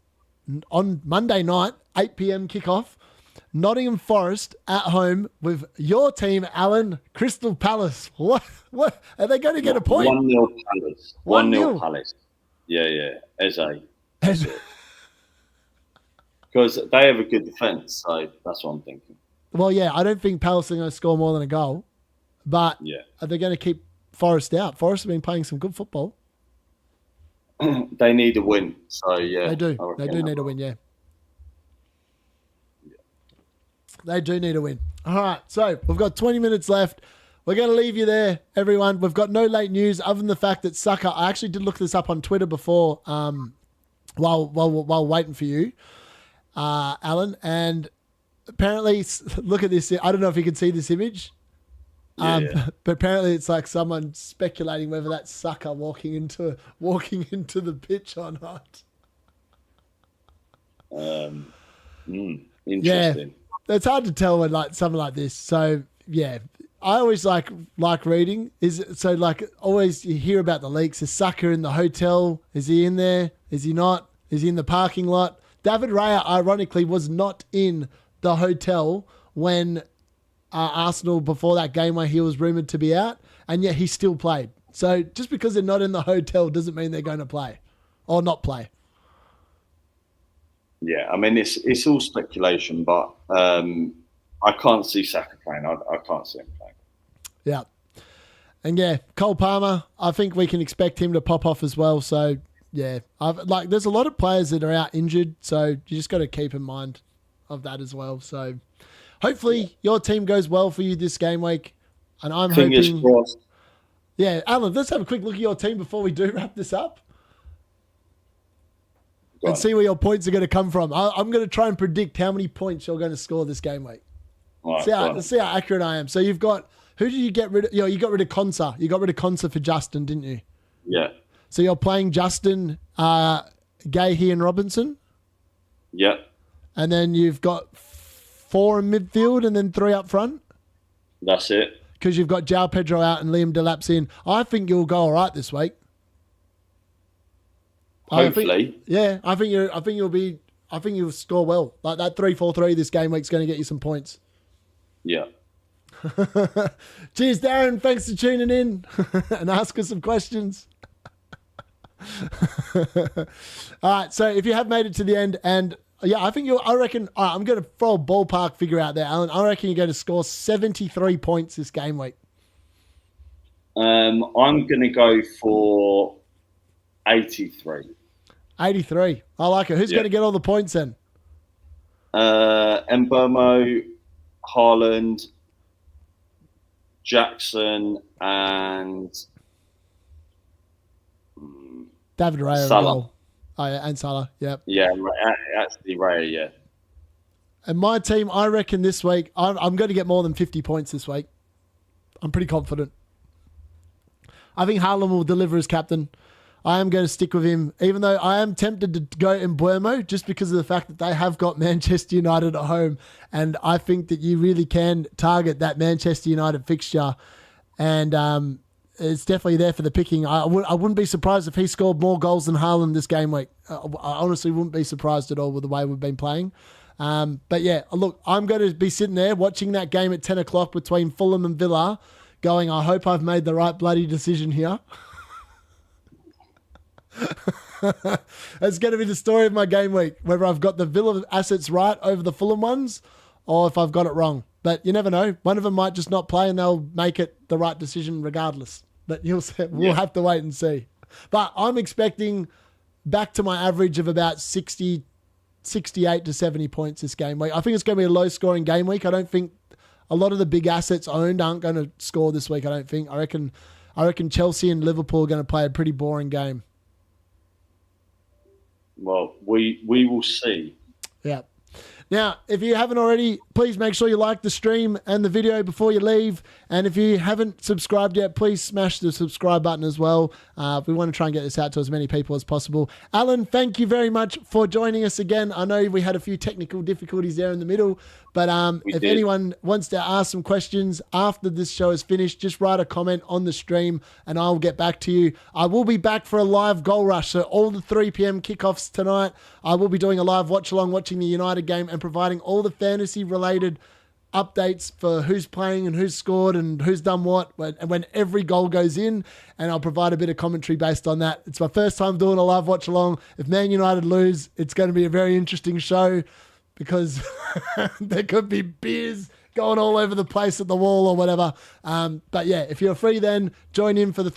Speaker 1: on Monday night, 8 p.m. kickoff. Nottingham Forest at home with your team, Alan, Crystal Palace. What are they going to get a point?
Speaker 2: 1-0 Palace. 1-0 Palace. Yeah. Eze. Because they have a good defence, so that's what I'm thinking.
Speaker 1: Well, yeah, I don't think Palace are going to score more than a goal, but are they going to keep Forest out? Forest have been playing some good football.
Speaker 2: They need a win, so yeah.
Speaker 1: They do. They do need a win, yeah. They do need a win. All right, so we've got 20 minutes left. We're going to leave you there, everyone. We've got no late news other than the fact that Saka, I actually did look this up on Twitter before while waiting for you, Alan, and apparently, look at this. I don't know if you can see this image, but apparently it's like someone speculating whether that's Saka walking into the pitch or not.
Speaker 2: Interesting.
Speaker 1: Yeah, it's hard to tell when like something like this. So yeah, I always like reading. Always you hear about the leaks. Is Saka in the hotel? Is he in there? Is he not? Is he in the parking lot? David Raya, ironically, was not in the hotel when Arsenal, before that game where he was rumoured to be out, and yet he still played. So just because they're not in the hotel doesn't mean they're going to play or not play.
Speaker 2: Yeah, I mean, it's all speculation, but I can't see Saka playing. I can't see him playing.
Speaker 1: Yeah. And yeah, Cole Palmer, I think we can expect him to pop off as well. So yeah, there's a lot of players that are out injured, so you just got to keep in mind of that as well. So hopefully your team goes well for you this game week, and I'm
Speaker 2: Fingers
Speaker 1: hoping.
Speaker 2: Crossed.
Speaker 1: Yeah, Alan, let's have a quick look at your team before we do wrap this up and see where your points are going to come from. I'm going to try and predict how many points you're going to score this game week.
Speaker 2: Right,
Speaker 1: see how accurate I am. So you've got, who did you get rid of? You got rid of Consa. You got rid of Consa for Justin, didn't you?
Speaker 2: Yeah.
Speaker 1: So you're playing Justin, Gahey and Robinson?
Speaker 2: Yeah.
Speaker 1: And then you've got 4 in midfield and then 3 up front?
Speaker 2: That's it.
Speaker 1: Because you've got João Pedro out and Liam Delap's in. I think you'll go all right this week.
Speaker 2: Hopefully.
Speaker 1: I think you'll score well. Like that 3-4-3 this game week's going to get you some points.
Speaker 2: Yeah.
Speaker 1: Cheers, Darren. Thanks for tuning in and ask us some questions. All right. So if you have made it to the end, and I reckon, all right, I'm going to throw a ballpark figure out there, Alan. I reckon you're going to score 73 points this game week.
Speaker 2: I'm going to go for 83.
Speaker 1: 83. I like it. Who's going to get all the points then?
Speaker 2: Mbomo, Haaland, Jackson, and
Speaker 1: David Raya.
Speaker 2: Salah.
Speaker 1: Oh, yeah, and Salah. Yep.
Speaker 2: Yeah, actually Raya, yeah.
Speaker 1: And my team, I reckon this week, I'm going to get more than 50 points this week. I'm pretty confident. I think Haaland will deliver as captain. I am going to stick with him, even though I am tempted to go in Mbuemo just because of the fact that they have got Manchester United at home. And I think that you really can target that Manchester United fixture. And it's definitely there for the picking. I wouldn't be surprised if he scored more goals than Haaland this game week. I honestly wouldn't be surprised at all with the way we've been playing. But yeah, look, I'm going to be sitting there watching that game at 10 o'clock between Fulham and Villa going, I hope I've made the right bloody decision here. That's going to be the story of my game week, whether I've got the Villa assets right over the Fulham ones or if I've got it wrong. But you never know. One of them might just not play and they'll make it the right decision regardless. But we'll have to wait and see. But I'm expecting back to my average of about 68 to 70 points this game week. I think it's going to be a low-scoring game week. I don't think a lot of the big assets owned aren't going to score this week, I don't think. I reckon Chelsea and Liverpool are going to play a pretty boring game.
Speaker 2: Well, we will see.
Speaker 1: Yeah. Now, if you haven't already, please make sure you like the stream and the video before you leave. And if you haven't subscribed yet, please smash the subscribe button as well. We want to try and get this out to as many people as possible. Alan, thank you very much for joining us again. I know we had a few technical difficulties there in the middle, but if anyone wants to ask some questions after this show is finished, just write a comment on the stream and I'll get back to you. I will be back for a live goal rush. So all the 3 p.m. kickoffs tonight, I will be doing a live watch along, watching the United game and providing all the fantasy related updates for who's playing and who's scored and who's done what and when every goal goes in, and I'll provide a bit of commentary based on that. It's my first time doing a live watch along. If Man United lose, it's going to be a very interesting show because there could be beers going all over the place at the wall or whatever. But yeah, if you're free then join in for the